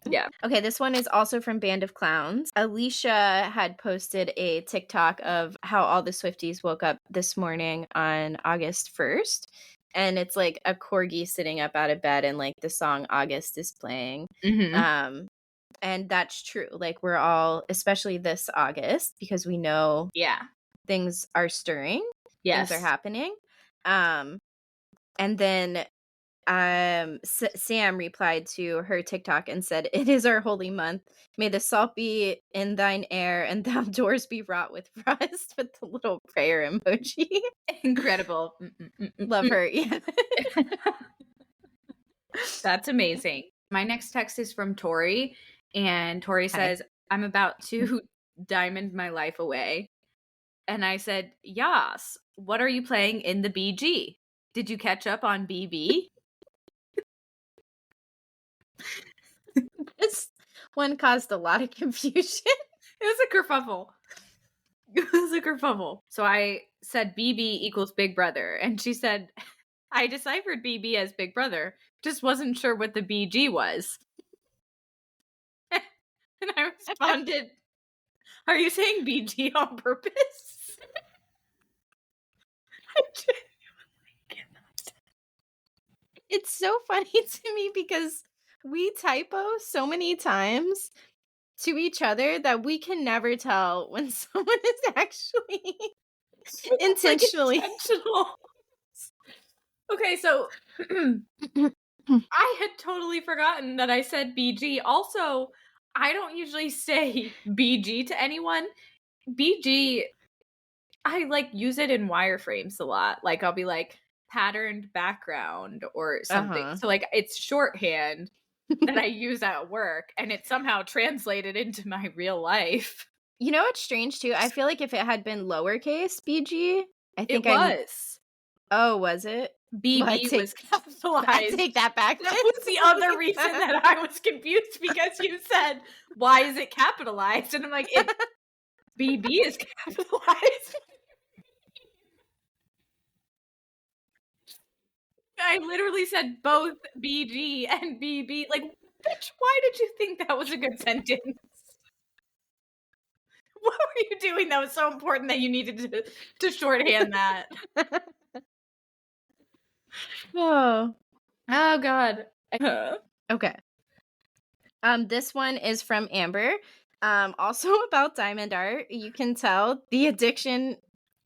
Yeah. Okay, this one is also from Band of Clowns. Alicia had posted a TikTok of how all the Swifties woke up this morning on August 1st. And it's like a corgi sitting up out of bed and like the song August is playing. Mm-hmm. And that's true. Like we're all, especially this August, because we know things are stirring. Yes. Things are happening. And then Sam replied to her TikTok and said, "It is our holy month. May the salt be in thine air and the doors be wrought with rust," with the little prayer emoji. Incredible. Love her. Yeah. That's amazing. My next text is from Tori, and Tori says, "I'm about to diamond my life away." And I said, "Yas, what are you playing in the BG? Did you catch up on BB?" This one caused a lot of confusion. It was a kerfuffle. It was a kerfuffle. So I said BB equals Big Brother. And she said, "I deciphered BB as Big Brother. Just wasn't sure what the BG was." And I responded, "Are you saying BG on purpose?" It's so funny to me because we typo so many times to each other that we can never tell when someone is actually intentionally. Like intentional. Okay, so I had totally forgotten that I said BG. Also, I don't usually say BG to anyone. BG, I like use it in wireframes a lot. Like I'll be like patterned background or something. So like it's shorthand that I use at work and it somehow translated into my real life. You know what's strange too? I feel like if it had been lowercase BG, I think it was. Oh, was it? BB was capitalized. I take that back. That was the other reason that I was confused because you said, "Why is it capitalized?" And I'm like, BB is capitalized. I literally said both BG and BB. Like, bitch, why did you think that was a good sentence? What were you doing that was so important that you needed to shorthand that? Oh God. Okay. This one is from Amber. Also about diamond art. You can tell the addiction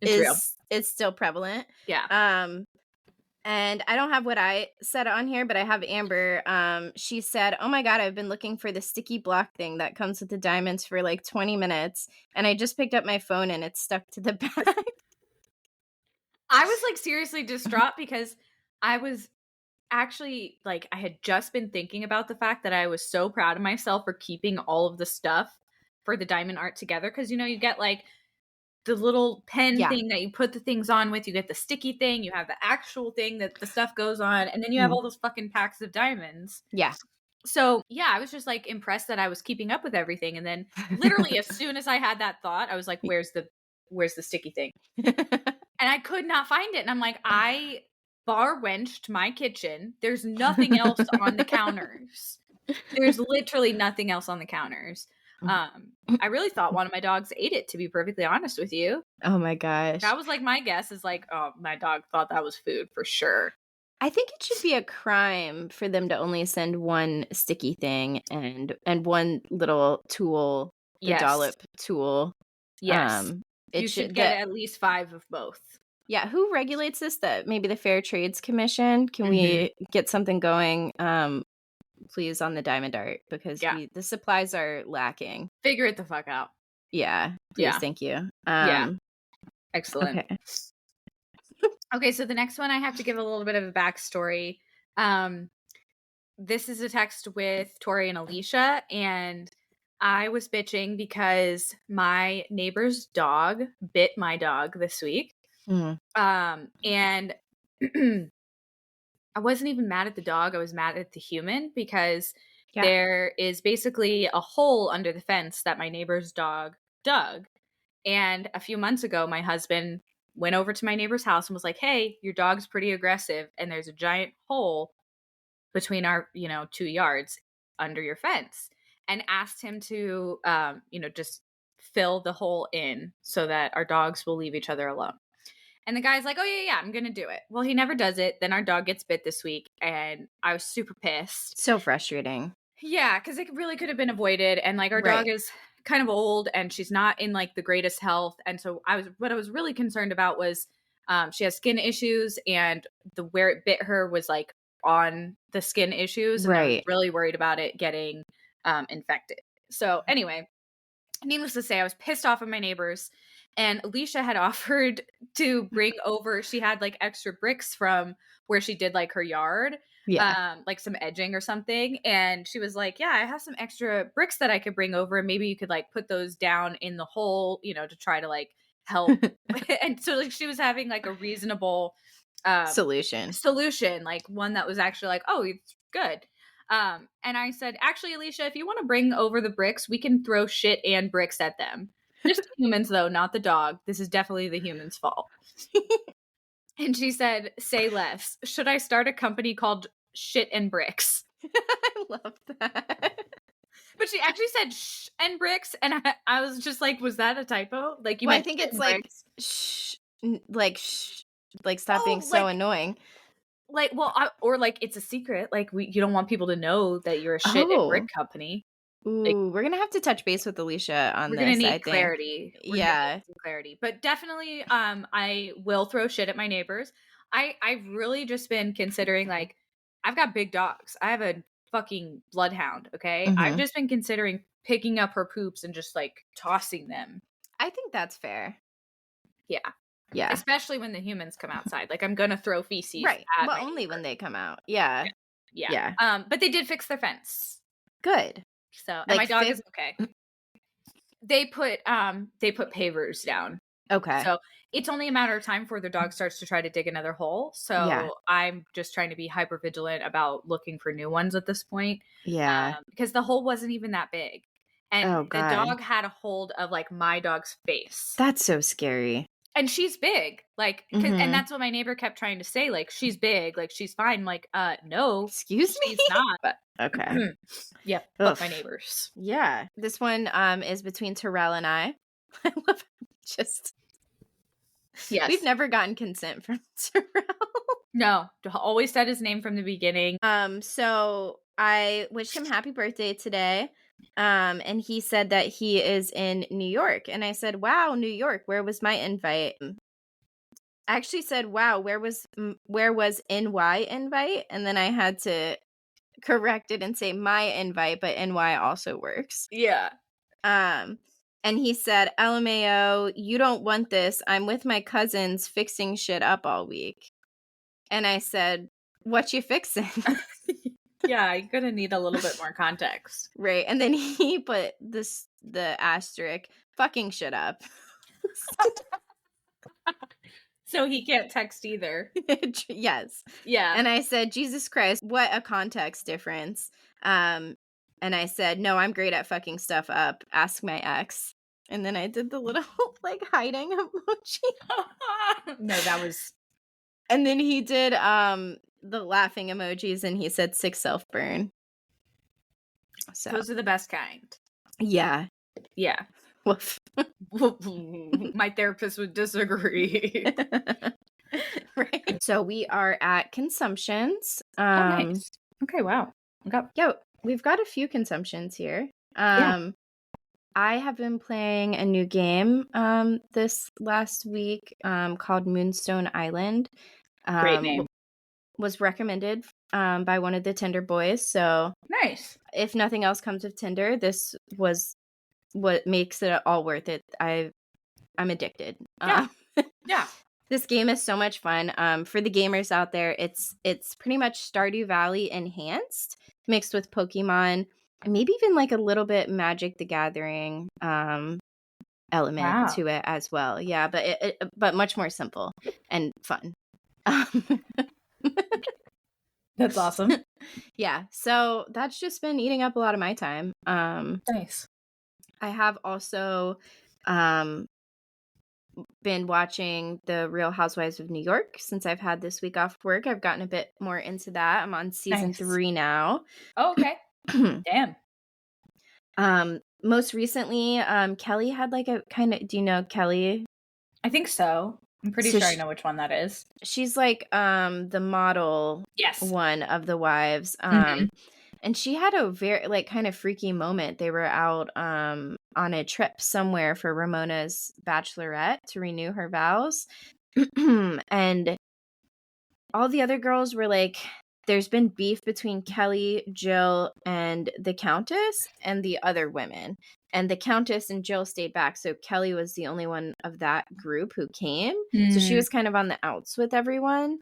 is still prevalent. Yeah. And I don't have what I said on here, but I have Amber. She said, "Oh my God, I've been looking for the sticky block thing that comes with the diamonds for like 20 minutes. And I just picked up my phone and it's stuck to the back." I was like seriously distraught because I was actually like, I had just been thinking about the fact that I was so proud of myself for keeping all of the stuff for the diamond art together. Cause you know, you get like the little pen thing that you put the things on with, you get the sticky thing, you have the actual thing that the stuff goes on, and then you have all those fucking packs of diamonds. Yeah. So yeah, I was just like impressed that I was keeping up with everything. And then literally as soon as I had that thought, I was like, where's the sticky thing? And I could not find it. And I'm like, I bar wenched my kitchen. There's nothing else on the counters. There's literally nothing else on the counters. I really thought one of my dogs ate it, to be perfectly honest with you. Oh my gosh. That was like my guess is like, oh, my dog thought that was food for sure. I think it should be a crime for them to only send one sticky thing and one little tool, the dollop tool. Yes. You should get at least 5 of both. Yeah. Who regulates this? Maybe the Fair Trades Commission? Can we get something going please, on the Diamond Dart, because the supplies are lacking. Figure it the fuck out. Yeah, please, thank you. Excellent. Okay. Okay, so the next one I have to give a little bit of a backstory. This is a text with Tori and Alicia, and I was bitching because my neighbor's dog bit my dog this week. And I wasn't even mad at the dog. I was mad at the human because there is basically a hole under the fence that my neighbor's dog dug. And a few months ago, my husband went over to my neighbor's house and was like, hey, your dog's pretty aggressive, and there's a giant hole between our, 2 yards under your fence, and asked him to, just fill the hole in so that our dogs will leave each other alone. And the guy's like, oh, yeah, I'm going to do it. Well, he never does it. Then our dog gets bit this week, and I was super pissed. So frustrating. Yeah, because it really could have been avoided. And, like, our dog is kind of old, and she's not in, like, the greatest health. And so what I was really concerned about was she has skin issues, and where it bit her was, like, on the skin issues. And I was really worried about it getting infected. So anyway, needless to say, I was pissed off at my neighbors. And Alicia had offered to bring over, she had like extra bricks from where she did like her yard, like some edging or something. And she was like, yeah, I have some extra bricks that I could bring over. And maybe you could like put those down in the hole, to try to like help. And so like she was having like a reasonable solution, like one that was actually like, oh, it's good. And I said, actually, Alicia, if you want to bring over the bricks, we can throw shit and bricks at them. Just the humans, though, not the dog. This is definitely the human's fault. And she said, say less. Should I start a company called Shit and Bricks? I love that. But she actually said shh and bricks. And I was just like, was that a typo? Like, I think it's like, shh, like stop being so annoying. Like, well, or like it's a secret. Like, you don't want people to know that you're a shit and brick company. Ooh, like, we're gonna have to touch base with Alicia on this. We're gonna need clarity. Yeah, clarity. But definitely, I will throw shit at my neighbors. I've really just been considering, like, I've got big dogs. I have a fucking bloodhound. Okay, I've just been considering picking up her poops and just like tossing them. I think that's fair. Yeah, especially when the humans come outside. Like, I'm gonna throw feces. Right, but only when they come out. Yeah. But they did fix their fence. Good. So, and like my dog is okay. They put pavers down. Okay. So it's only a matter of time before the dog starts to try to dig another hole. So I'm just trying to be hyper vigilant about looking for new ones at this point. Yeah. Because the hole wasn't even that big. And the dog had a hold of like my dog's face. That's so scary. And she's big, like, and that's what my neighbor kept trying to say. Like, she's big, like, she's fine. I'm like, no, excuse me, she's not. But okay, yeah, fuck my neighbors. Yeah, this one is between Terrell and I. I love just. Yes, we've never gotten consent from Terrell. No, always said his name from the beginning. So I wished him happy birthday today. And he said that he is in New York. And I said, wow, New York, where was my invite? I actually said, wow, where was NY invite? And then I had to correct it and say my invite, but NY also works. Yeah. And he said, LMAO, you don't want this. I'm with my cousins fixing shit up all week. And I said, what you fixing? Yeah, I'm gonna need a little bit more context. Right. And then he put the asterisk, fucking shit up. So he can't text either. Yes. Yeah. And I said, Jesus Christ, what a context difference. And I said, no, I'm great at fucking stuff up. Ask my ex. And then I did the little like hiding emoji. No, that was. And then he did the laughing emojis, and he said 6 self-burn. So those are the best kind. Yeah. Yeah. Woof. My therapist would disagree. Right. So we are at consumptions. Nice. Okay, wow. We've got a few consumptions here. I have been playing a new game this last week called Moonstone Island. Great name. was recommended by one of the Tinder boys. So Nice. if nothing else comes of Tinder, this was what makes it all worth it. I'm addicted. Yeah. Yeah. This game is so much fun. For the gamers out there, it's pretty much Stardew Valley enhanced, mixed with Pokemon, and maybe even like a little bit Magic the Gathering element Wow. to it as well. Yeah, but but much more simple and fun. That's awesome. Yeah, so that's just been eating up a lot of my time. Nice. I have also been watching The Real Housewives of New York since I've had this week off work. I've gotten a bit more into that. I'm on season Nice. 3 now. Oh, okay. Damn. Most recently, Kelly had like a kind of, do you know Kelly? I think so. I'm pretty So sure I know which one that is. she's like the model Yes. one of the wives. Mhm. And she had a very like kind of freaky moment. They were out on a trip somewhere for Ramona's bachelorette to renew her vows. And all the other girls were like, there's been beef between Kelly, Jill, and the Countess and the other women. And the Countess and Jill stayed back. So Kelly was the only one of that group who came. So she was kind of on the outs with everyone.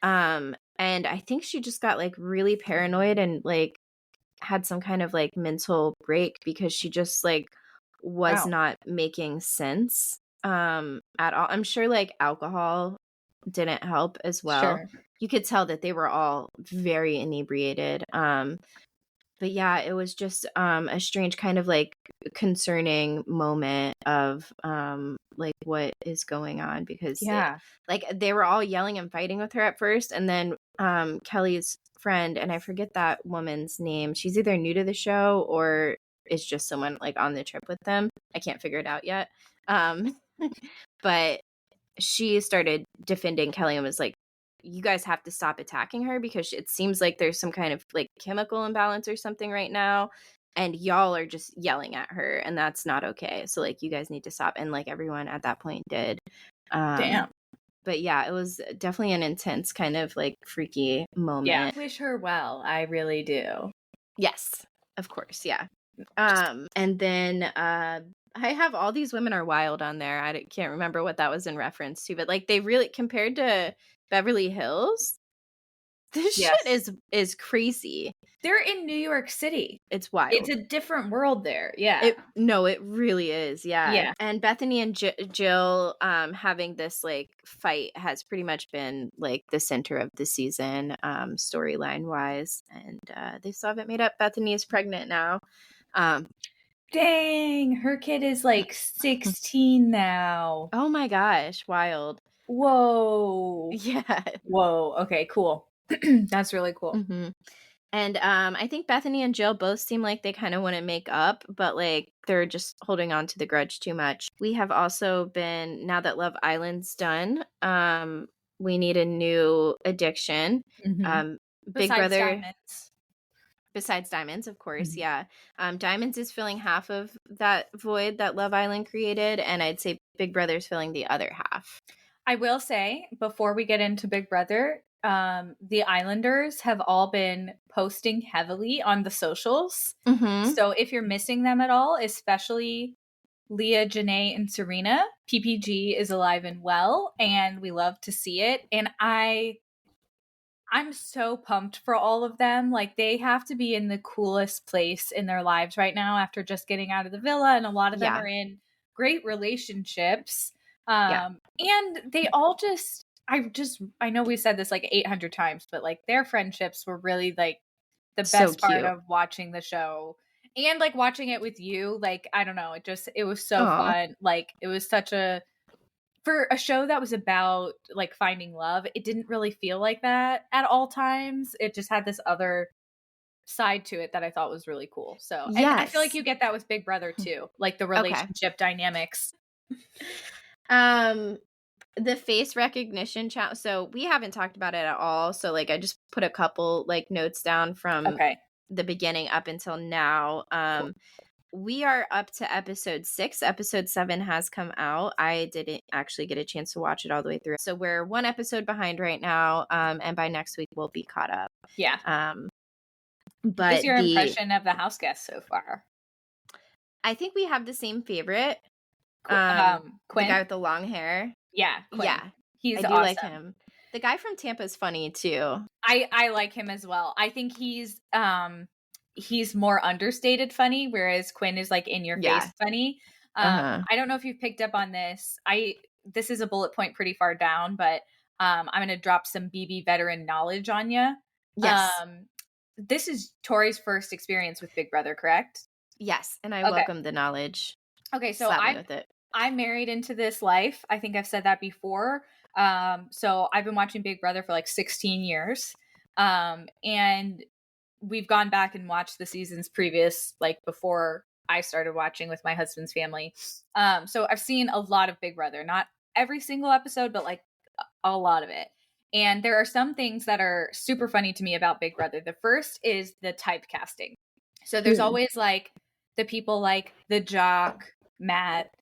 And I think she just got like really paranoid and like had some kind of like mental break because she just like was Wow. not making sense at all. I'm sure like alcohol didn't help as well. Sure. You could tell that they were all very inebriated. But yeah, it was just a strange kind of like concerning moment of like what is going on because Yeah. like they were all yelling and fighting with her at first, and then Kelly's friend, and I forget that woman's name. She's either new to the show or is just someone like on the trip with them. I can't figure it out yet. But she started defending Kelly and was like, you guys have to stop attacking her because it seems like there's some kind of like chemical imbalance or something right now. And y'all are just yelling at her and that's not okay. So like you guys need to stop. And like everyone at that point did. Damn. But yeah, it was definitely an intense kind of like freaky moment. Yeah. Wish her well. I really do. Yes, of course. Yeah. And then I have All These Women Are Wild on there. I can't remember what that was in reference to, but like they really compared to Beverly Hills. This Yes. shit is crazy. They're in New York City. It's wild. It's a different world there. Yeah. It really is. Yeah. Yeah. And Bethany and Jill having this like fight has pretty much been like the center of the season storyline wise. And they still haven't made up. Bethany is pregnant now. Dang, her kid is like 16 now. Oh my gosh, wild. Whoa. Yeah. Whoa. Okay, cool. That's really cool. Mm-hmm. And I think Bethany and Jill both seem like they kind of want to make up, but like they're just holding on to the grudge too much. We have also been, now that Love Island's done, we need a new addiction. Mhm. Big Besides Brother. Diamonds. Besides Diamonds, of course, Mhm. yeah. Diamonds is filling half of that void that Love Island created, and I'd say Big Brother's filling the other half. I will say, before we get into Big Brother, the Islanders have all been posting heavily on the socials. Mm-hmm. So if you're missing them at all, especially Leah, Janae, and Serena, PPG is alive and well, and we love to see it. And I'm so pumped for all of them. Like they have to be in the coolest place in their lives right now after just getting out of the villa, and a lot of them are in great relationships. And they all I know we said this like 800 times, but like their friendships were really like the best part of watching the show and like watching it with you. Like, I don't know, it was so fun. Like it was for a show that was about like finding love, it didn't really feel like that at all times. It just had this other side to it that I thought was really cool. So, and I feel like you get that with Big Brother too, like the relationship dynamics. The face recognition challenge. So we haven't talked about it at all. So like I just put a couple like notes down from the beginning up until now. we are up to episode 6. Episode 7 has come out. I didn't actually get a chance to watch it all the way through. So we're one episode behind right now. And by next week we'll be caught up. Yeah. But what's your impression of the house guest so far? I think we have the same favorite. Quinn? The guy with the long hair. Yeah, Quinn. Yeah. He's I do awesome. like him. The guy from Tampa is funny too. I like him as well. I think he's more understated funny, whereas Quinn is like in your face funny. I don't know if you've picked up on this. This is a bullet point pretty far down, but I'm going to drop some BB veteran knowledge on you. Yes. This is Tori's first experience with Big Brother, correct? Yes, and I welcome the knowledge. Okay, so I'm married into this life. I think I've said that before. So I've been watching Big Brother for like 16 years. And we've gone back and watched the seasons previous, like before I started watching with my husband's family. So I've seen a lot of Big Brother, not every single episode, but like a lot of it. And there are some things that are super funny to me about Big Brother. The first is the typecasting. So there's always like the people like the jock, Matt,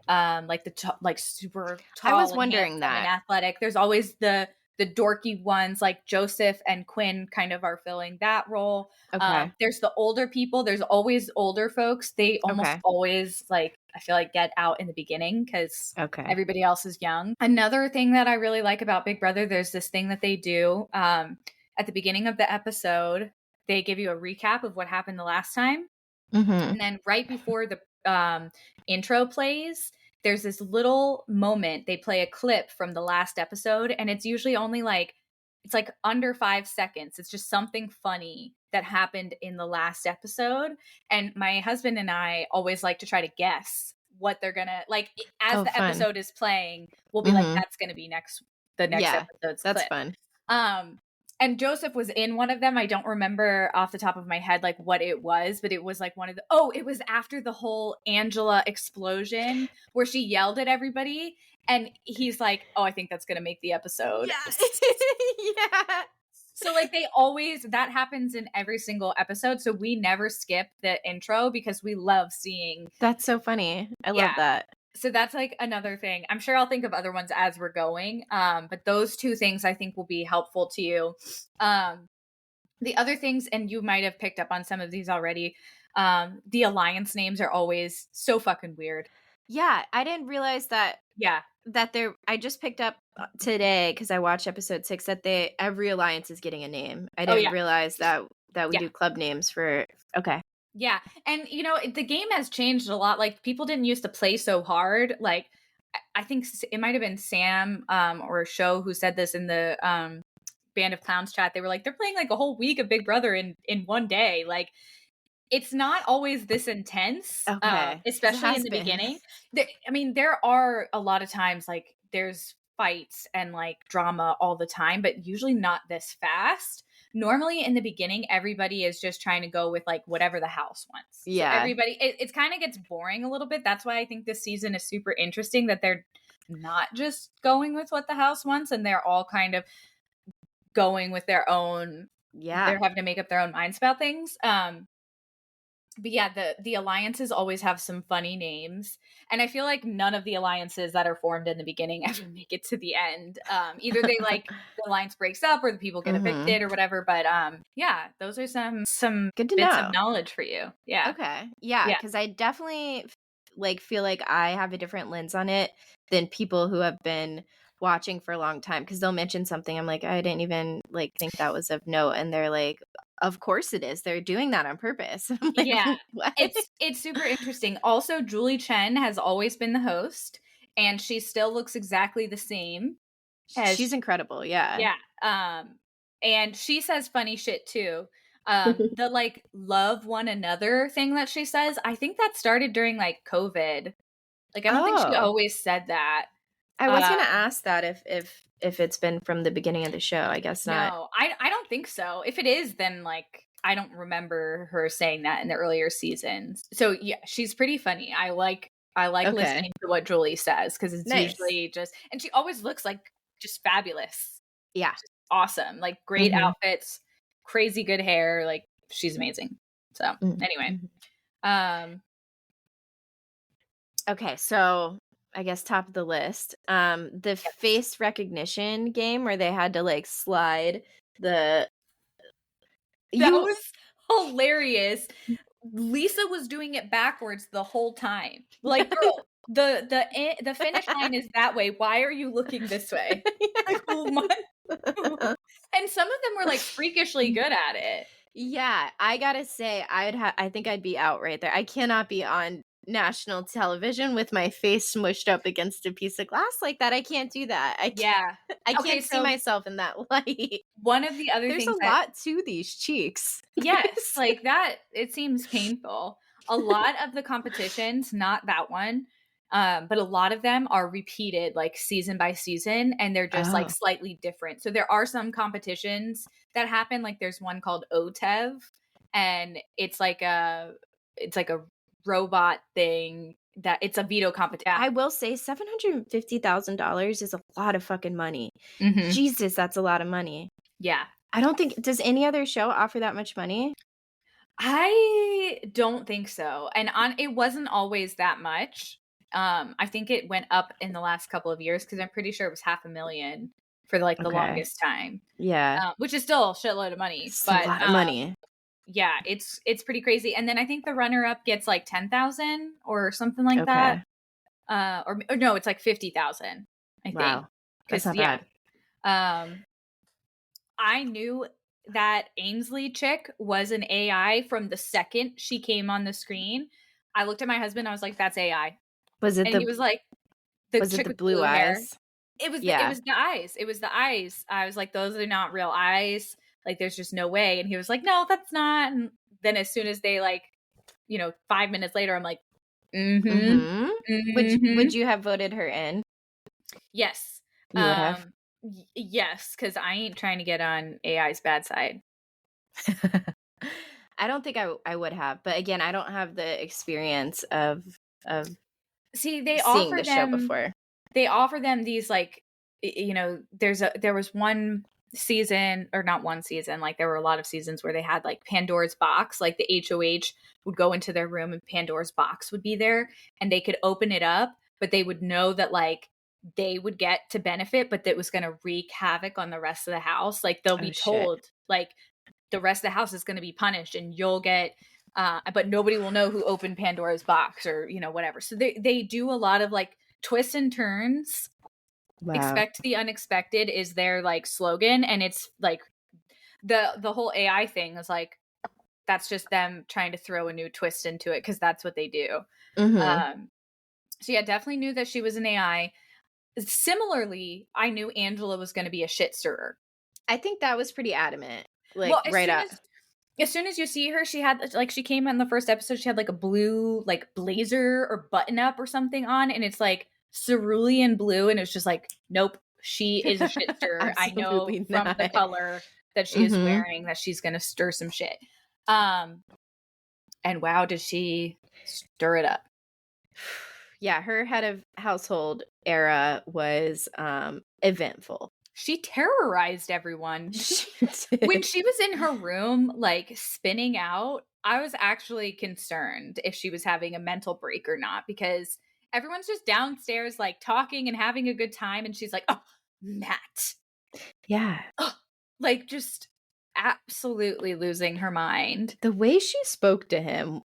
like like super tall. I was wondering that. And athletic. There's always the dorky ones like Joseph and Quinn kind of are filling that role. Okay. There's the older people. There's always older folks. They almost always like, I feel like, get out in the beginning because everybody else is young. Another thing that I really like about Big Brother, there's this thing that they do at the beginning of the episode. They give you a recap of what happened the last time. And then right before the intro plays, there's this little moment. They play a clip from the last episode, and it's usually only like, it's like under 5 seconds. It's just something funny that happened in the last episode. And my husband and I always like to try to guess what they're gonna, like, as the episode is playing, we'll be like, that's gonna be the next episode's clip. That's fun. And Joseph was in one of them. I don't remember off the top of my head like what it was, but it was like one of it was after the whole Angela explosion where she yelled at everybody, and he's like, "Oh, I think that's going to make the episode." Yeah. So like that happens in every single episode, so we never skip the intro because we love seeing. That's so funny. I love that. So that's like another thing. I'm sure I'll think of other ones as we're going. But those two things I think will be helpful to you. The other things, and you might have picked up on some of these already, the alliance names are always so fucking weird. Yeah, I didn't realize that. Yeah. I just picked up today because I watched episode 6 that every alliance is getting a name. I didn't realize that we do club names for. Okay. Yeah. And, the game has changed a lot. Like, people didn't used to play so hard. Like, I think it might have been Sam or Show who said this in the Band of Clowns chat. They were like, they're playing like a whole week of Big Brother in one day. Like, it's not always this intense, especially in the beginning. There are a lot of times, like, there's fights and like drama all the time, but usually not this fast. Normally in the beginning, everybody is just trying to go with like whatever the house wants. Yeah. So everybody, it kind of gets boring a little bit. That's why I think this season is super interesting, that they're not just going with what the house wants, and they're all kind of going with their own. Yeah. They're having to make up their own minds about things. But yeah, the alliances always have some funny names. And I feel like none of the alliances that are formed in the beginning ever make it to the end. Either they like the alliance breaks up or the people get evicted or whatever. But yeah, those are some good to bits know. of knowledge for you. Yeah. Okay. Yeah, because I definitely like feel like I have a different lens on it than people who have been watching for a long time, because they'll mention something I'm like, I didn't even like think that was of note, and they're like, of course it is, they're doing that on purpose. I'm like, yeah. what? It's super interesting. Also, Julie Chen has always been the host, and she still looks exactly the same. She's incredible. Yeah. And she says funny shit too. The like love one another thing that she says, I think that started during like COVID. Like, I don't think she always said that. I was gonna ask that if it's been from the beginning of the show. I guess not. No, I don't think so. If it is, then like I don't remember her saying that in the earlier seasons. So yeah, she's pretty funny. I like listening to what Julie says, because it's usually just, and she always looks like just fabulous. Yeah, just awesome. Like great outfits, crazy good hair. Like, she's amazing. So anyway, Okay, so I guess top of the list. The Yes. face recognition game where they had to like slide the That you was hilarious. Lisa was doing it backwards the whole time. Like, girl, the finish line is that way. Why are you looking this way? Like, what? And some of them were like freakishly good at it. Yeah, I gotta say, I think I'd be out right there. I cannot be on national television with my face smushed up against a piece of glass like that. I can't do that. Yeah. I Okay, can't see so myself in that light. one of the other There's things a that lot to these cheeks. yes, like that, it seems painful. A lot of the competitions, not that one, but a lot of them are repeated like season by season and they're just like Oh, slightly different. So there are some competitions that happen. Like there's one called OTEV and it's like a robot thing that it's a veto competition. I will say $750,000 is a lot of fucking money. Hmm. Jesus, that's a lot of money. Yeah. I don't think does any other show offer that much money? I don't think so. And on it wasn't always that much. I think it went up in the last couple of years because I'm pretty sure it was 500,000 for like the Okay. longest time. Yeah. Which is still a shitload of money. It's a But lot of money. yeah, it's pretty crazy. And then I think the runner up gets like 10,000 or something like that. Okay. Or no, it's like 50,000, I think. Wow. That's Because not yeah, bad. um, I knew that Ainsley chick was an AI from the second she came on the screen. I looked at my husband. I was like, "That's AI," Was it and he was like, "The chick the with blue blue hair." eyes? It Yeah. was the eyes. It was the eyes. I was like, "Those are not real eyes. Like, there's just no way." And he was like, "No, that's not." And then as soon as they like, 5 minutes later, I'm like, "Mm-hmm, Mhm. mm-hmm." Would you have voted her in? Yes. You would have. Yes, because I ain't trying to get on AI's bad side. I don't think I would have, but again, I don't have the experience of See, seeing the show before. they offer them these like there was one season, or not one season, like there were a lot of seasons where they had like Pandora's box, like the HOH would go into their room and Pandora's box would be there and they could open it up, but they would know that like they would get to benefit, but that was going to wreak havoc on the rest of the house. Like they'll Oh be shit. told like the rest of the house is going to be punished and you'll get but nobody will know who opened Pandora's box or whatever. So they do a lot of like twists and turns. Wow. Expect the unexpected is their like slogan, and it's like the whole AI thing is like that's just them trying to throw a new twist into it because that's what they do. Mhm. Um, so yeah, definitely knew that she was an AI. Similarly, I knew Angela was going to be a shit stirrer. I think that was pretty adamant. Like Well, right up. as soon as you see her, she had like she came in the first episode, she had like a blue like blazer or button up or something on, and it's like cerulean blue, and it's just like, nope, she is a shit stirrer. I know Absolutely from the not. color that she is Mhm. wearing that she's gonna stir some shit. And wow, did she stir it up. Yeah, her head of household era was eventful. She terrorized everyone. She When did. she was in her room, like spinning out, I was actually concerned if she was having a mental break or not because everyone's just downstairs, like talking and having a good time. And she's like, oh, Matt. Yeah. Oh, like just absolutely losing her mind. The way she spoke to him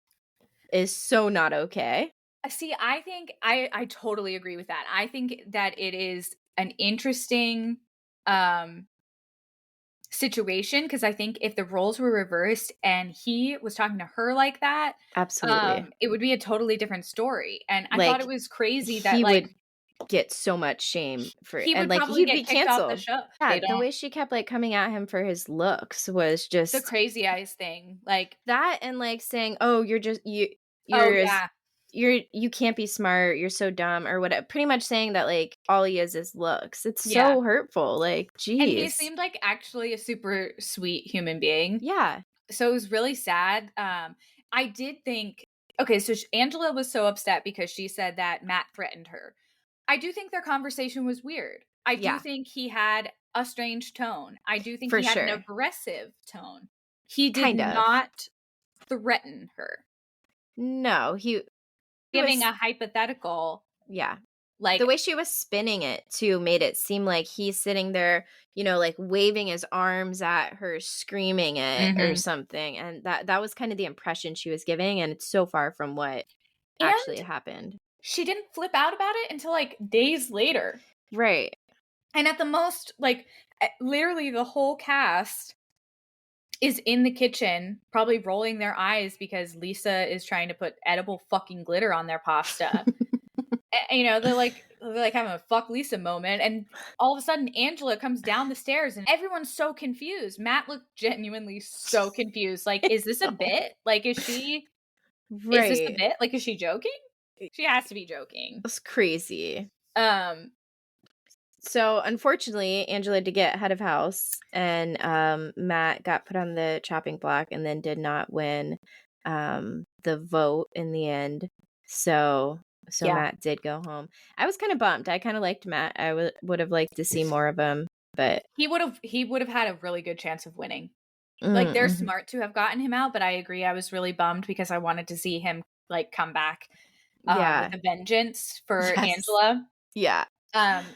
is so not okay. See, I think I totally agree with that. I think that it is an interesting situation because I think if the roles were reversed and he was talking to her like that, Absolutely. it would be a totally different story. And I thought Like it was crazy that he like would get so much shame for he and would like probably he'd be get kicked off the canceled. show. Yeah, They the don't way she kept like coming at him for his looks was the just crazy eyes thing. Like, that and like saying, "Oh, you're just oh you're as yeah. you can't be smart, you're so dumb," or whatever. Pretty much saying that like all he is looks. It's Yeah. so hurtful. Like, And he geez. seemed like actually a super sweet human being. Yeah. So it was really sad. I did think, okay, so Angela was so upset because she said that Matt threatened her. I do think their conversation was weird. I do Yeah. think he had a strange tone. I do think For he had an sure. aggressive tone. He did Kind of. not threaten her. No, giving a hypothetical. Yeah. Like the way she was spinning it too made it seem like he's sitting there, like waving his arms at her, screaming it or something. And that was kind of the impression she was giving. And it's so far from what actually and happened. she didn't flip out about it until like days later. Right. And at the most, like literally the whole cast is in the kitchen, probably rolling their eyes because Lisa is trying to put edible fucking glitter on their pasta. They're like having a fuck Lisa moment, and all of a sudden Angela comes down the stairs and everyone's so confused. Matt looked genuinely so confused. Like, is this a bit? Like, is this a bit? Like, is she joking? She has to be joking. It's crazy. So unfortunately, Angela did get head of house, and Matt got put on the chopping block and then did not win the vote in the end. So Matt did go home. I was kind of bummed. I kind of liked Matt. I would have liked to see more of him, but he would have had a really good chance of winning. Like, they're smart to have gotten him out, but I agree. I was really bummed because I wanted to see him like come back with a vengeance for Angela. Yeah.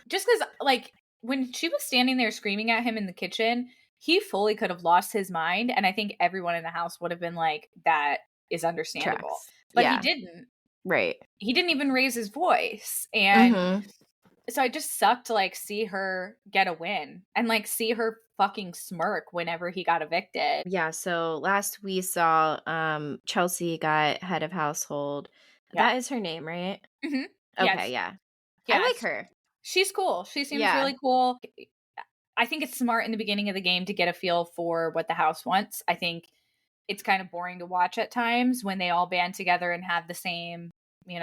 Just because, like, when she was standing there screaming at him in the kitchen, he fully could have lost his mind, and I think everyone in the house would have been like, that is understandable. But he didn't. Right. He didn't even raise his voice. And so it just sucked to, like, see her get a win and, like, see her fucking smirk whenever he got evicted. Yeah, so last we saw, Chelsea got head of household. That is her name, right? Mm-hmm. Okay, yes. I like her. She's cool. She seems really cool. I think it's smart in the beginning of the game to get a feel for what the house wants. I think it's kind of boring to watch at times when they all band together and have the same,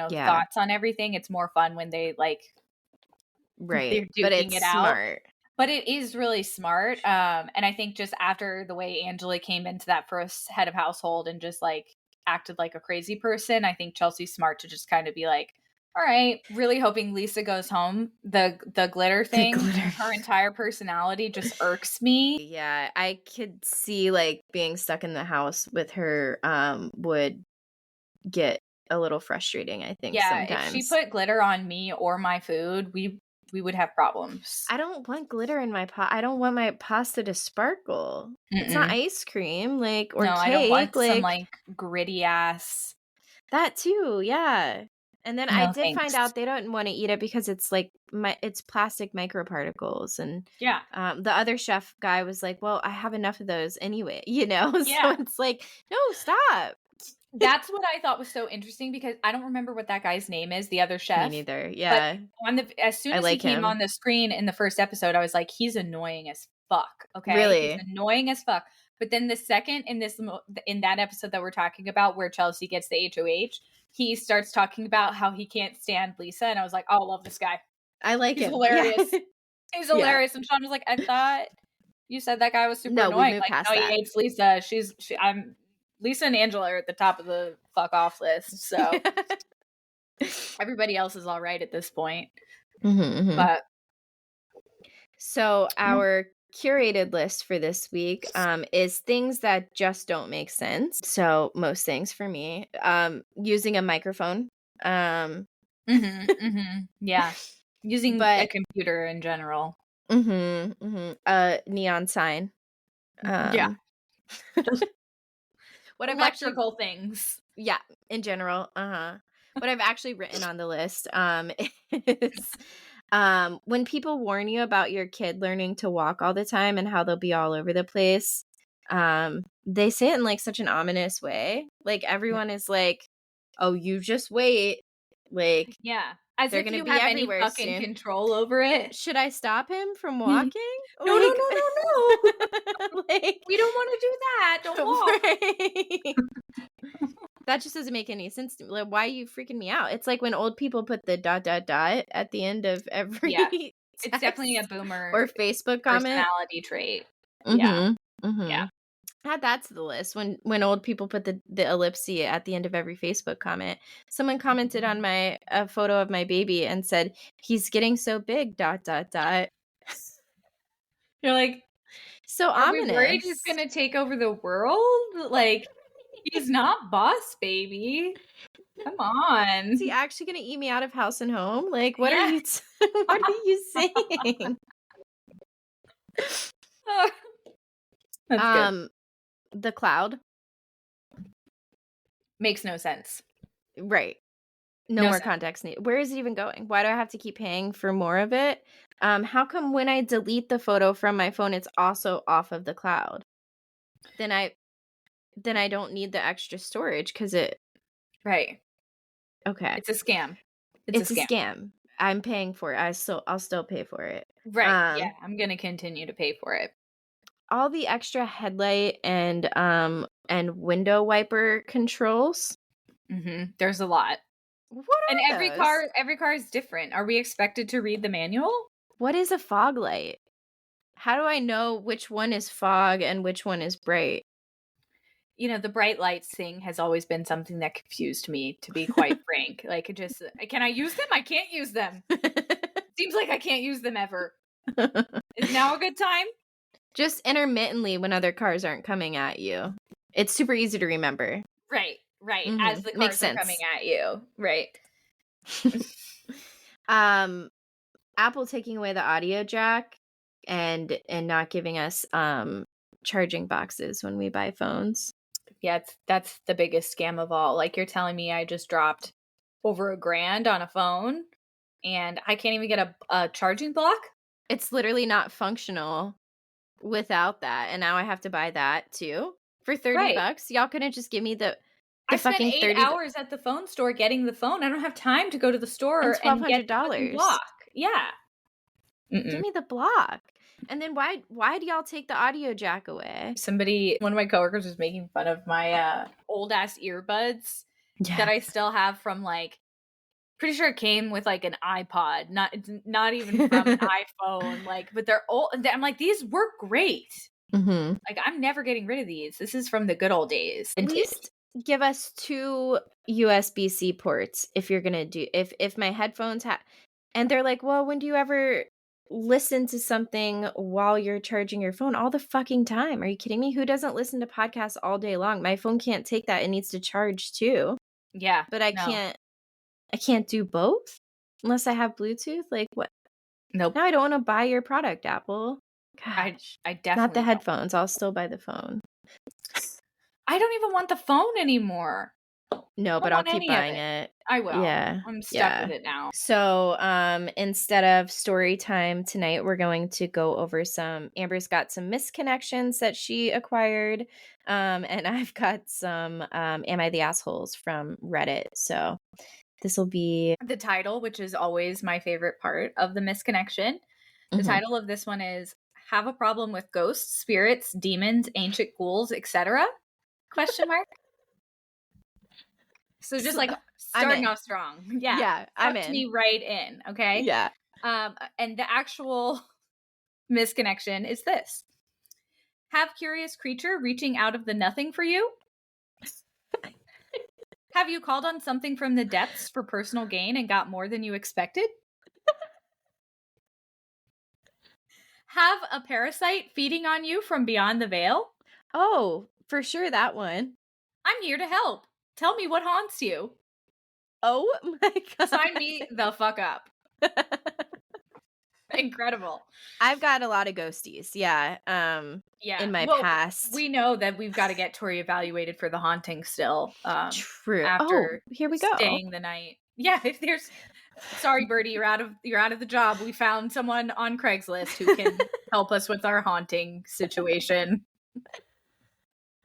thoughts on everything. It's more fun when they, like, they're duking but it's it out. Smart. But it is really smart. And I think just after the way Angela came into that first head of household and just, like, acted like a crazy person, I think Chelsea's smart to just kind of be like, all right, really hoping Lisa goes home. The glitter thing, her entire personality just irks me. Yeah, I could see, like, being stuck in the house with her would get a little frustrating, I think, sometimes. If she put glitter on me or my food, we would have problems. I don't want glitter in my pot. I don't want my pasta to sparkle. It's not ice cream, like, or cake. I don't want some, like, gritty ass. That too, yeah. And then I did find out they don't want to eat it because it's like it's plastic microparticles, and the other chef guy was like, "Well, I have enough of those anyway," So it's like, no, stop. That's what I thought was so interesting because I don't remember what that guy's name is, the other chef. Me neither. Yeah. But as soon as he came on the screen in the first episode, I was like, he's annoying as fuck. Okay, really, he's annoying as fuck. But then the second in that episode that we're talking about, where Chelsea gets the HOH, he starts talking about how he can't stand Lisa, and I was like, oh, I love this guy. I like him. Hilarious. Yeah. He's hilarious. And Sean was like, I thought you said that guy was super annoying. Like, no, he hates Lisa. Lisa and Angela are at the top of the fuck off list. So everybody else is all right at this point. But so our curated list for this week is things that just don't make sense. So most things for me, using a microphone, yeah, using a computer in general, a neon sign, what electrical things, in general. What I've actually written on the list is when people warn you about your kid learning to walk all the time and how they'll be all over the place, they say it in, like, such an ominous way. Like, everyone is like, oh, you just wait. Like, as if you have any fucking control over it. Should I stop him from walking? No. Like, we don't want to do that. Don't walk. Right. That just doesn't make any sense to me. Like, why are you freaking me out? It's like when old people put the ... at the end of every it's definitely a boomer or Facebook comment. Personality trait. Add that to the list. When old people put the ellipsis at the end of every Facebook comment. Someone commented on a photo of my baby and said, he's getting so big ... You're like, so ominous. Are we worried he's gonna take over the world? Like, he's not boss baby. Come on. Is he actually going to eat me out of house and home? Like, what Yeah. are you what are you saying? That's good. The cloud. Makes no sense. Right. No No more sense. context needed. Where is it even going? Why do I have to keep paying for more of it? How come when I delete the photo from my phone, it's also off of the cloud? Then I don't need the extra storage because it. Right. Okay. It's a scam. It's a scam. I'm paying for it. I'll still pay for it. Right. Yeah. I'm going to continue to pay for it. All the extra headlight and window wiper controls. Mm-hmm. There's a lot. What And are those? every car is different. Are we expected to read the manual? What is a fog light? How do I know which one is fog and which one is bright? You know, the bright lights thing has always been something that confused me, to be quite frank. Like, it just, can I use them? I can't use them. Seems like I can't use them ever. Is now a good time? Just intermittently when other cars aren't coming at you. It's super easy to remember. Right. Mm-hmm. As the cars are coming at you. Right. Apple taking away the audio jack and not giving us charging boxes when we buy phones. Yeah, that's the biggest scam of all. Like, you're telling me I just dropped over $1,000 on a phone and I can't even get a charging block? It's literally not functional without that, and now I have to buy that too for $30. Y'all couldn't just give me the I fucking spent 8 hours at the phone store getting the phone. I don't have time to go to the store and get the fucking block. Yeah. Give me the block. And then why do y'all take the audio jack away? One of my coworkers was making fun of my old ass earbuds that I still have from, like, pretty sure it came with like an iPod, not even from an iPhone. Like, but they're old. I'm like, these work great. Mm-hmm. Like, I'm never getting rid of these. This is from the good old days. At least give us 2 USB-C ports if you're gonna do if my headphones have. And they're like, well, when do you ever listen to something while you're charging your phone? All the fucking time. Are you kidding me? Who doesn't listen to podcasts all day long? My phone can't take that. It needs to charge too. Yeah. But I can't do both unless I have Bluetooth. Like, what? Nope. Now I don't want to buy your product, Apple. Gosh, I definitely not the headphones. I'll still buy the phone. I don't even want the phone anymore. No, but I'll keep buying it. I will. Yeah. I'm stuck with it now. So, instead of story time tonight, we're going to go over Amber's got some misconnections that she acquired. And I've got some Am I the Assholes from Reddit. So this will be the title, which is always my favorite part of the misconnection. The title of this one is Have a Problem with Ghosts, Spirits, Demons, Ancient Ghouls, etc. Question mark. So just like starting off strong. Yeah. Yeah, I'm in. in. Me right in. Okay. Yeah. And the actual misconnection is this. Have curious creature reaching out of the nothing for you? Have you called on something from the depths for personal gain and got more than you expected? Have a parasite feeding on you from beyond the veil? Oh, for sure that one. I'm here to help. Tell me what haunts you. Oh my God. Sign me the fuck up. Incredible. I've got a lot of ghosties. Yeah. In my past. We know that we've got to get Tori evaluated for the haunting still. True. After here we go. Staying the night. Yeah, if there's sorry, Birdie, you're out of the job. We found someone on Craigslist who can help us with our haunting situation.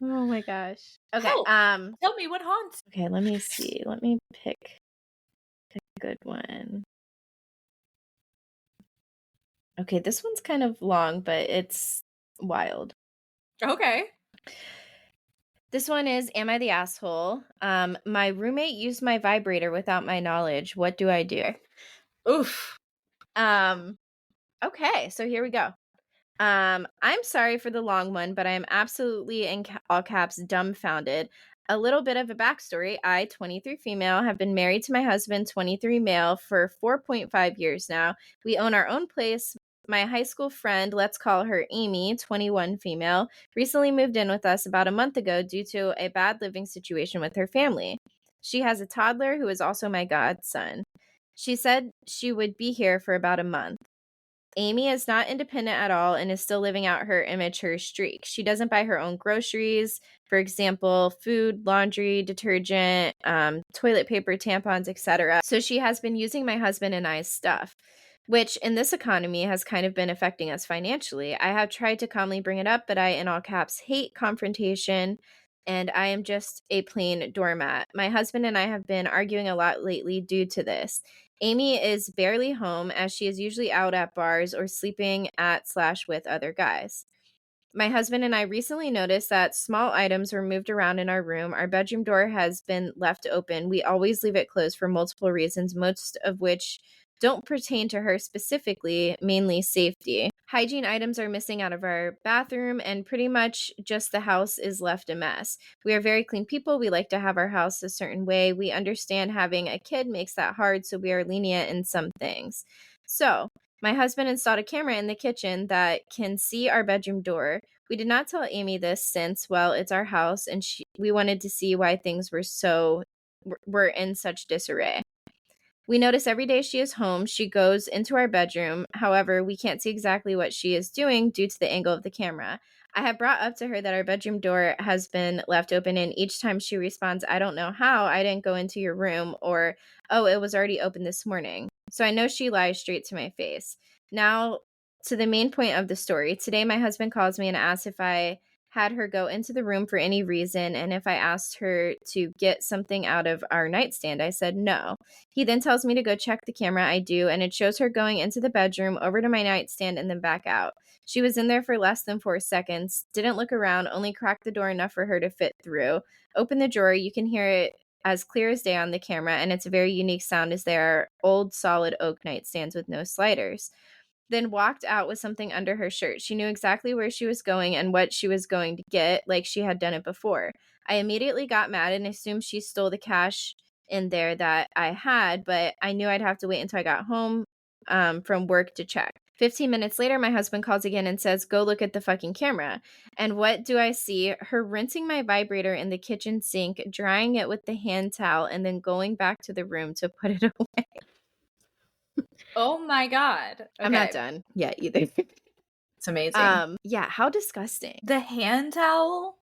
Oh my gosh. Okay. Help. Tell me what haunts. Okay, let me see. Let me pick a good one. Okay, this one's kind of long, but it's wild. Okay. This one is Am I the Asshole? My roommate used my vibrator without my knowledge. What do I do? Oof. Okay, so here we go. I'm sorry for the long one, but I am absolutely, in all caps, dumbfounded. A little bit of a backstory. I, 23 female, have been married to my husband, 23 male, for 4.5 years now. We own our own place. My high school friend, let's call her Amy, 21 female, recently moved in with us about a month ago due to a bad living situation with her family. She has a toddler who is also my godson. She said she would be here for about a month. Amy is not independent at all and is still living out her immature streak. She doesn't buy her own groceries, for example, food, laundry, detergent, toilet paper, tampons, etc. So she has been using my husband and I's stuff, which in this economy has kind of been affecting us financially. I have tried to calmly bring it up, but I, in all caps, hate confrontation, and I am just a plain doormat. My husband and I have been arguing a lot lately due to this. Amy is barely home as she is usually out at bars or sleeping at/with other guys. My husband and I recently noticed that small items were moved around in our room. Our bedroom door has been left open. We always leave it closed for multiple reasons, most of which don't pertain to her specifically, mainly safety. Hygiene items are missing out of our bathroom, and pretty much just the house is left a mess. We are very clean people. We like to have our house a certain way. We understand having a kid makes that hard, so we are lenient in some things. So, my husband installed a camera in the kitchen that can see our bedroom door. We did not tell Amy this since, well, it's our house, and we wanted to see why things were in such disarray. We notice every day she is home, she goes into our bedroom. However, we can't see exactly what she is doing due to the angle of the camera. I have brought up to her that our bedroom door has been left open, and each time she responds, I don't know how, I didn't go into your room, or, oh, it was already open this morning. So I know she lies straight to my face. Now, to the main point of the story. Today, my husband calls me and asks if I had her go into the room for any reason, and if I asked her to get something out of our nightstand. I said no. He then tells me to go check the camera. I do, and it shows her going into the bedroom, over to my nightstand, and then back out. She was in there for less than 4 seconds, didn't look around, only cracked the door enough for her to fit through. Open the drawer, you can hear it as clear as day on the camera, and it's a very unique sound as they are old solid oak nightstands with no sliders. Then walked out with something under her shirt. She knew exactly where she was going and what she was going to get, like she had done it before. I immediately got mad and assumed she stole the cash in there that I had, but I knew I'd have to wait until I got home from work to check. 15 minutes later, my husband calls again and says, go look at the fucking camera. And what do I see? Her rinsing my vibrator in the kitchen sink, drying it with the hand towel, and then going back to the room to put it away. Oh my God. Okay. I'm not done yet either. It's amazing. Yeah, how disgusting. The hand towel?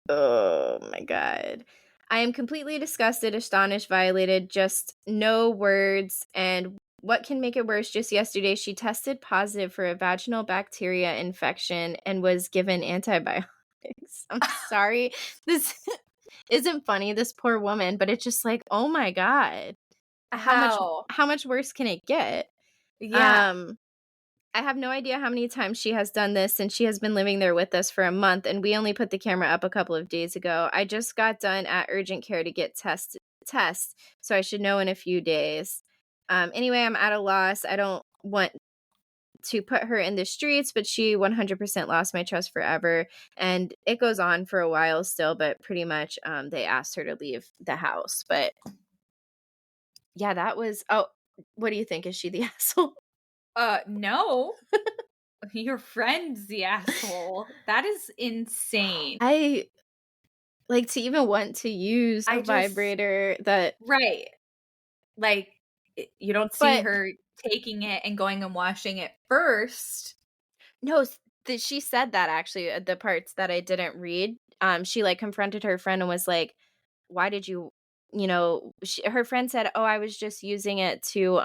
Oh my God. I am completely disgusted, astonished, violated, just no words. And what can make it worse, just yesterday, she tested positive for a vaginal bacteria infection and was given antibiotics. I'm sorry. This isn't funny, this poor woman, but it's just like, oh my God. How much worse can it get? Yeah. I have no idea how many times she has done this since she has been living there with us for a month, and we only put the camera up a couple of days ago. I just got done at urgent care to get test, so I should know in a few days. Anyway, I'm at a loss. I don't want to put her in the streets, but she 100% lost my trust forever, and it goes on for a while still, but pretty much they asked her to leave the house. But yeah, that was, what do you think? Is she the asshole? No. Your friend's the asshole. That is insane. I like to even want to use a vibrator that... Right. Like, you don't see her taking it and going and washing it first. No, she said that actually, the parts that I didn't read. She like confronted her friend and was like, why did you her friend said, oh, I was just using it to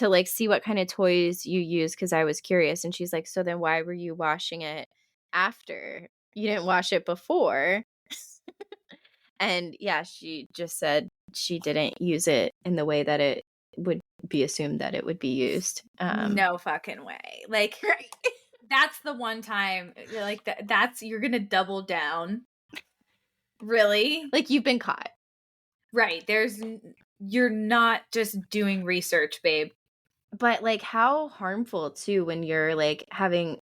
like see what kind of toys you use because I was curious. And she's like, so then why were you washing it after? You didn't wash it before. And yeah, she just said she didn't use it in the way that it would be assumed that it would be used. No fucking way. Like, that's the one time, like, you're gonna double down. Really? Like, you've been caught. Right. You're not just doing research, babe. But like, how harmful too when you're like having,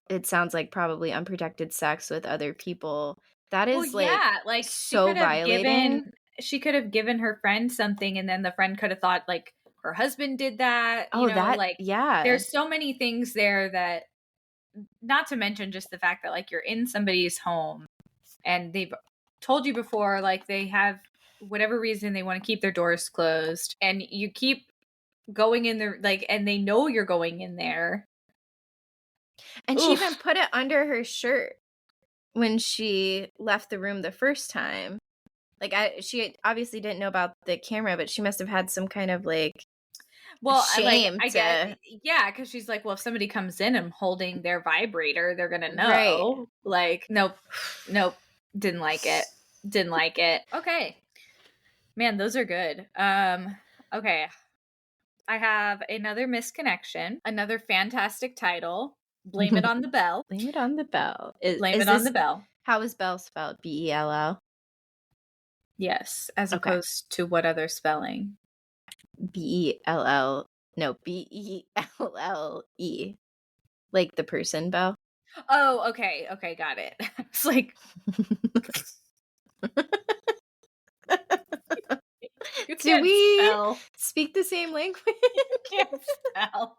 it sounds like probably unprotected sex with other people. That is like so violating. She could have given her friend something, and then the friend could have thought like her husband did that. Yeah. There's so many things there that, not to mention just the fact that like you're in somebody's home and they've told you before, like they have whatever reason they want to keep their doors closed, and you keep going in there, like, and they know you're going in there. And she even put it under her shirt when she left the room the first time. Like, she obviously didn't know about the camera, but she must have had some kind of, like, shame I to... get, yeah, because she's like, well, if somebody comes in and holding their vibrator, they're gonna know. Right. Like, nope, didn't like it. Okay, man, those are good. Okay, I have another misconnection, another fantastic title. Blame it on the bell. Blame it on the bell. Blame it on the bell. How is bell spelled? Bell? Yes, as Okay. opposed to what other spelling? Bell. No, Bell. Like the person bell. Oh, okay, got it. It's like, do we speak the same language? You can't spell.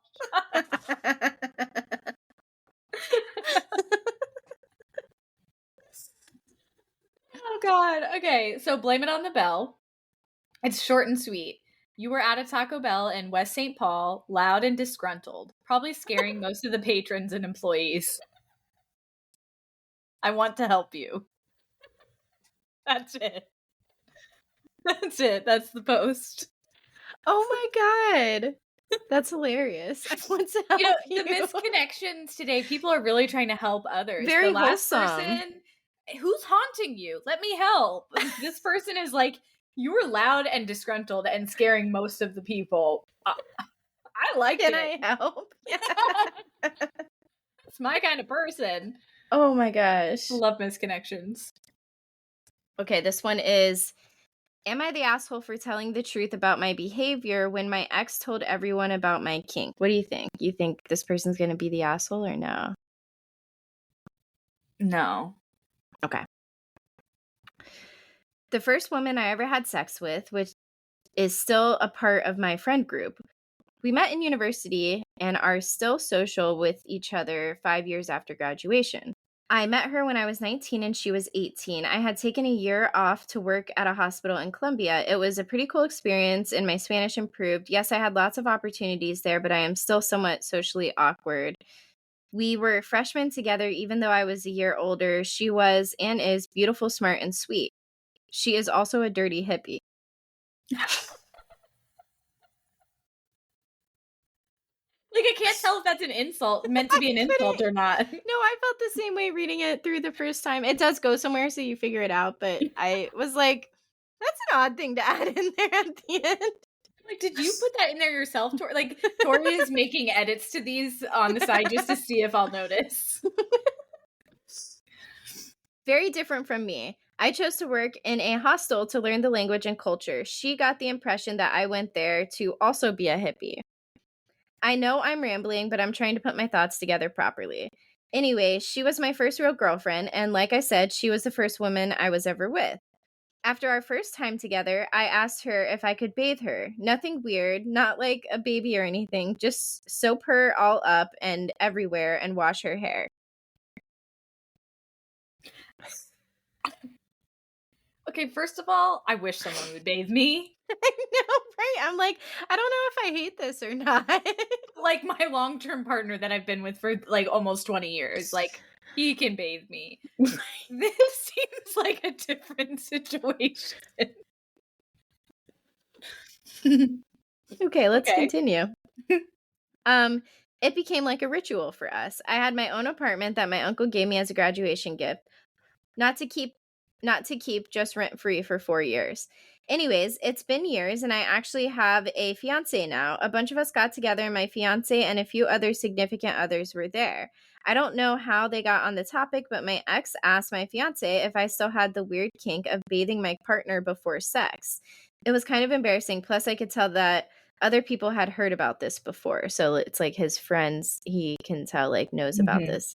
Oh God. Okay, so blame it on the bell. It's short and sweet. You were at a Taco Bell in West St. Paul, loud and disgruntled, probably scaring most of the patrons and employees. I want to help you. That's it. That's the post. Oh my God. That's hilarious. I want to help you. The misconnections today, people are really trying to help others. Very the last wholesome. person, who's haunting you? Let me help. This person is like, you were loud and disgruntled and scaring most of the people. I like it. Can I help? It's my kind of person. Oh my gosh. Love misconnections. Okay, this one is, am I the asshole for telling the truth about my behavior when my ex told everyone about my kink? What do you think? You think this person's going to be the asshole or no? No. Okay. The first woman I ever had sex with, which is still a part of my friend group. We met in university and are still social with each other 5 years after graduation. I met her when I was 19 and she was 18. I had taken a year off to work at a hospital in Colombia. It was a pretty cool experience and my Spanish improved. Yes, I had lots of opportunities there, but I am still somewhat socially awkward. We were freshmen together even though I was a year older. She was and is beautiful, smart, and sweet. She is also a dirty hippie. Like, I can't tell if that's an insult, meant to be an insult or not. No, I felt the same way reading it through the first time. It does go somewhere, so you figure it out. But I was like, that's an odd thing to add in there at the end. Like, did you put that in there yourself, Tori? Like, Tori is making edits to these on the side just to see if I'll notice. Very different from me. I chose to work in a hostel to learn the language and culture. She got the impression that I went there to also be a hippie. I know I'm rambling, but I'm trying to put my thoughts together properly. Anyway, she was my first real girlfriend, and like I said, she was the first woman I was ever with. After our first time together, I asked her if I could bathe her. Nothing weird, not like a baby or anything, just soap her all up and everywhere and wash her hair. Okay, first of all, I wish someone would bathe me. I know, right? I'm like, I don't know if I hate this or not. Like, my long-term partner that I've been with for like almost 20 years, like, he can bathe me. This seems like a different situation. Okay, let's continue. It became like a ritual for us. I had my own apartment that my uncle gave me as a graduation gift. Not to keep, just rent-free for 4 years. Anyways, it's been years and I actually have a fiance now. A bunch of us got together and my fiance and a few other significant others were there. I don't know how they got on the topic, but my ex asked my fiance if I still had the weird kink of bathing my partner before sex. It was kind of embarrassing. Plus, I could tell that other people had heard about this before. So it's like his friends, he can tell, like, knows about this.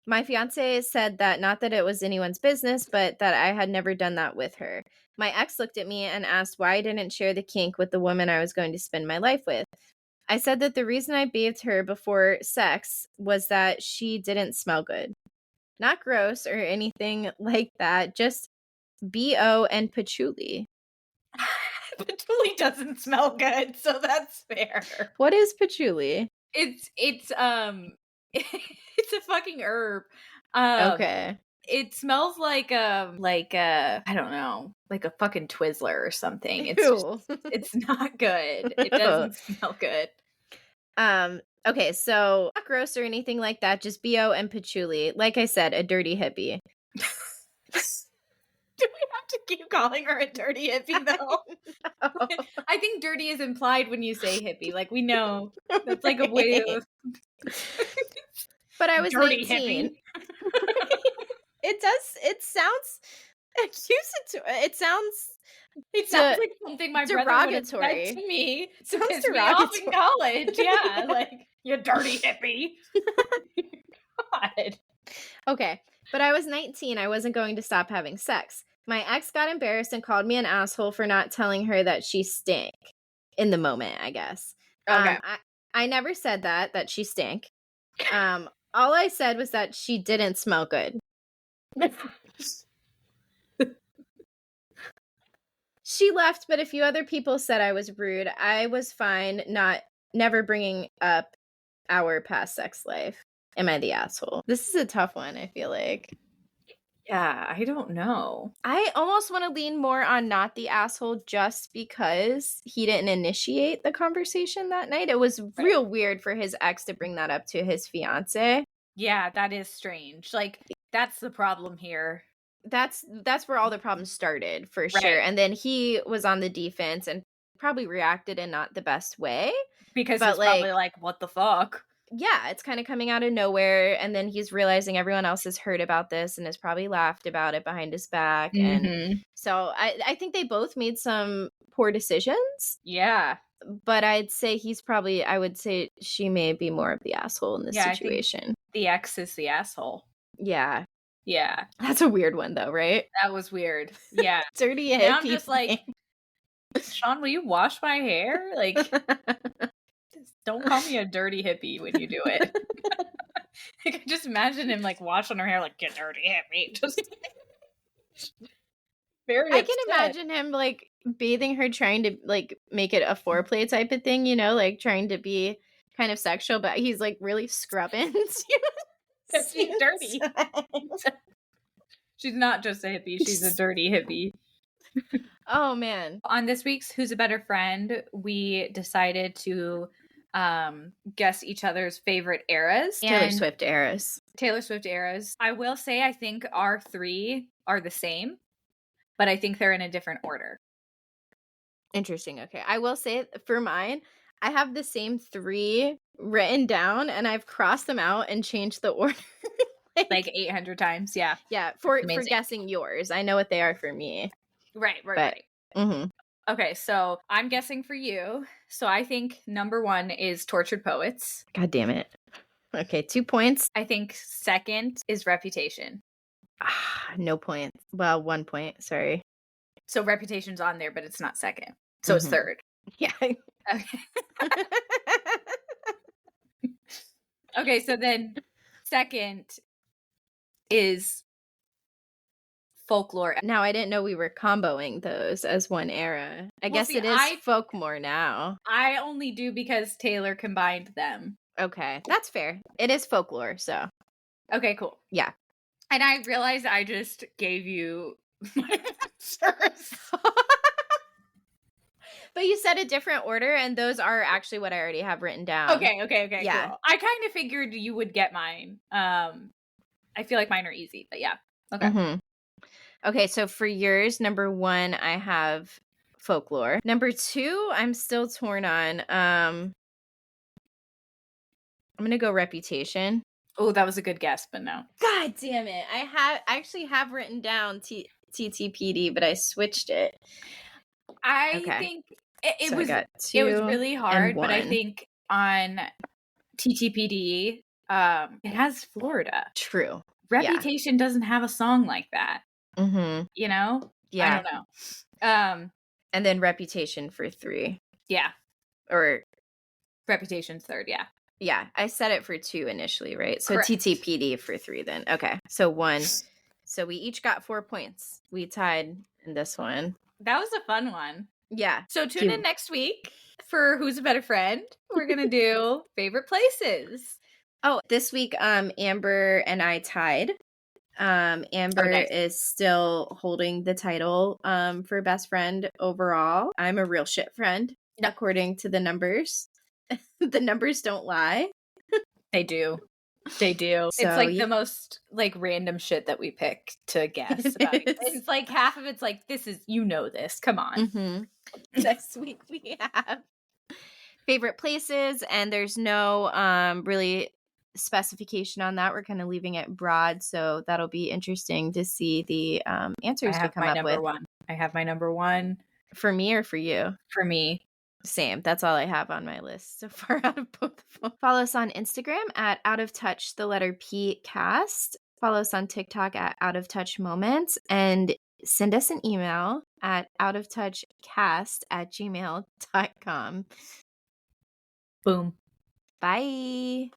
My fiance said that not that it was anyone's business, but that I had never done that with her. My ex looked at me and asked why I didn't share the kink with the woman I was going to spend my life with. I said that the reason I bathed her before sex was that she didn't smell good. Not gross or anything like that, just BO and patchouli. Patchouli doesn't smell good, so that's fair. What is patchouli? It's it's a fucking herb. Okay. It smells like I don't know, like a fucking Twizzler or something. Ew. It's not good. It doesn't smell good. Okay, so not gross or anything like that, just BO and patchouli. Like I said, a dirty hippie. Do we have to keep calling her a dirty hippie though? No. I think dirty is implied when you say hippie. Like we know that's like a way of But I was dirty 19. hippie. It sounds it sounds It sounds like something my brother would have derogatory. said to me to Sounds piss me off in derogatory. college. Yeah, like, you dirty hippie. God. Okay, but I was 19. I wasn't going to stop having sex. My ex got embarrassed and called me an asshole for not telling her that she stank in the moment, I guess. Okay. I never said that she stank. All I said was that she didn't smell good. She left, but a few other people said I was rude. I was fine, never bringing up our past sex life. Am I the asshole? This is a tough one, I feel like. Yeah, I don't know. I almost want to lean more on not the asshole just because he didn't initiate the conversation that night. It was real weird for his ex to bring that up to his fiance. Yeah, that is strange. Like, that's the problem here. That's where all the problems started, for sure. And then he was on the defense and probably reacted in not the best way. Because it's probably like, what the fuck? Yeah, it's kind of coming out of nowhere, and then he's realizing everyone else has heard about this and has probably laughed about it behind his back. And so I think they both made some poor decisions. Yeah. But I would say she may be more of the asshole in this situation. I think the ex is the asshole. Yeah. Yeah. That's a weird one though, right? That was weird. Yeah. Dirty hippie. Now I'm just like, Sean, will you wash my hair? Like, don't call me a dirty hippie when you do it. I can just imagine him like washing her hair, like, get dirty hippie. Just very upset. I can imagine him like bathing her, trying to like make it a foreplay type of thing, like trying to be kind of sexual, but he's like really scrubbing. She's dirty. She's not just a hippie, she's a dirty hippie. Oh man. On this week's Who's a Better Friend, we decided to guess each other's favorite eras. Taylor Swift eras. I will say I think our three are the same, but I think they're in a different order. Interesting. Okay. I will say for mine, I have the same three written down and I've crossed them out and changed the order. like 800 times. Yeah. Yeah. For guessing yours. I know what they are for me. Right. Mm-hmm. Okay, so I'm guessing for you. So I think number 1 is Tortured Poets. God damn it. Okay, 2 points. I think second is Reputation. No points. Well, 1 point. Sorry. So Reputation's on there, but it's not second. So it's third. Yeah. Okay. Okay, so then second is Folklore. Now, I didn't know we were comboing those as one era. I guess it is folk more now. I only do because Taylor combined them. Okay, that's fair. It is Folklore, so. Okay, cool. Yeah. And I realized I just gave you my answers. But you said a different order, and those are actually what I already have written down. Okay, yeah. Cool. I kind of figured you would get mine. I feel like mine are easy, but yeah. Okay. Mm-hmm. Okay, so for yours, number 1, I have Folklore. Number 2, I'm still torn on. I'm gonna go Reputation. Oh, that was a good guess, but no. God damn it! I actually have written down TTPD, but I switched it. I think it was really hard, but I think on TTPD, it has Florida. True. Reputation doesn't have a song like that. Mm-hmm. You know? Yeah. I don't know. And then Reputation for 3. Yeah. Or Reputation's third, yeah. Yeah, I said it for 2 initially, right? So correct. TTPD for 3 then. Okay. So 1, So we each got 4 points. We tied in this one. That was a fun one. Yeah. So tune in next week for Who's a Better Friend. We're going to do favorite places. Oh, this week, Amber and I tied. Amber is still holding the title for best friend overall. I'm a real shit friend, according to the numbers. The numbers don't lie. They do. They do. So, it's like the most like random shit that we pick to guess about it. It's like half of it's like, this is, you know this. Come on. Mm-hmm. Next week we have favorite places, and there's no really specification on that. We're kind of leaving it broad, so that'll be interesting to see the answers we come up with. I have my number one. For me or for you? For me. Same. That's all I have on my list so far out of both of them. Follow us on Instagram at Out of Touch, the letter P cast. Follow us on TikTok at Out of Touch Moments, and send us an email at outoftouchcast@gmail.com. Boom. Bye.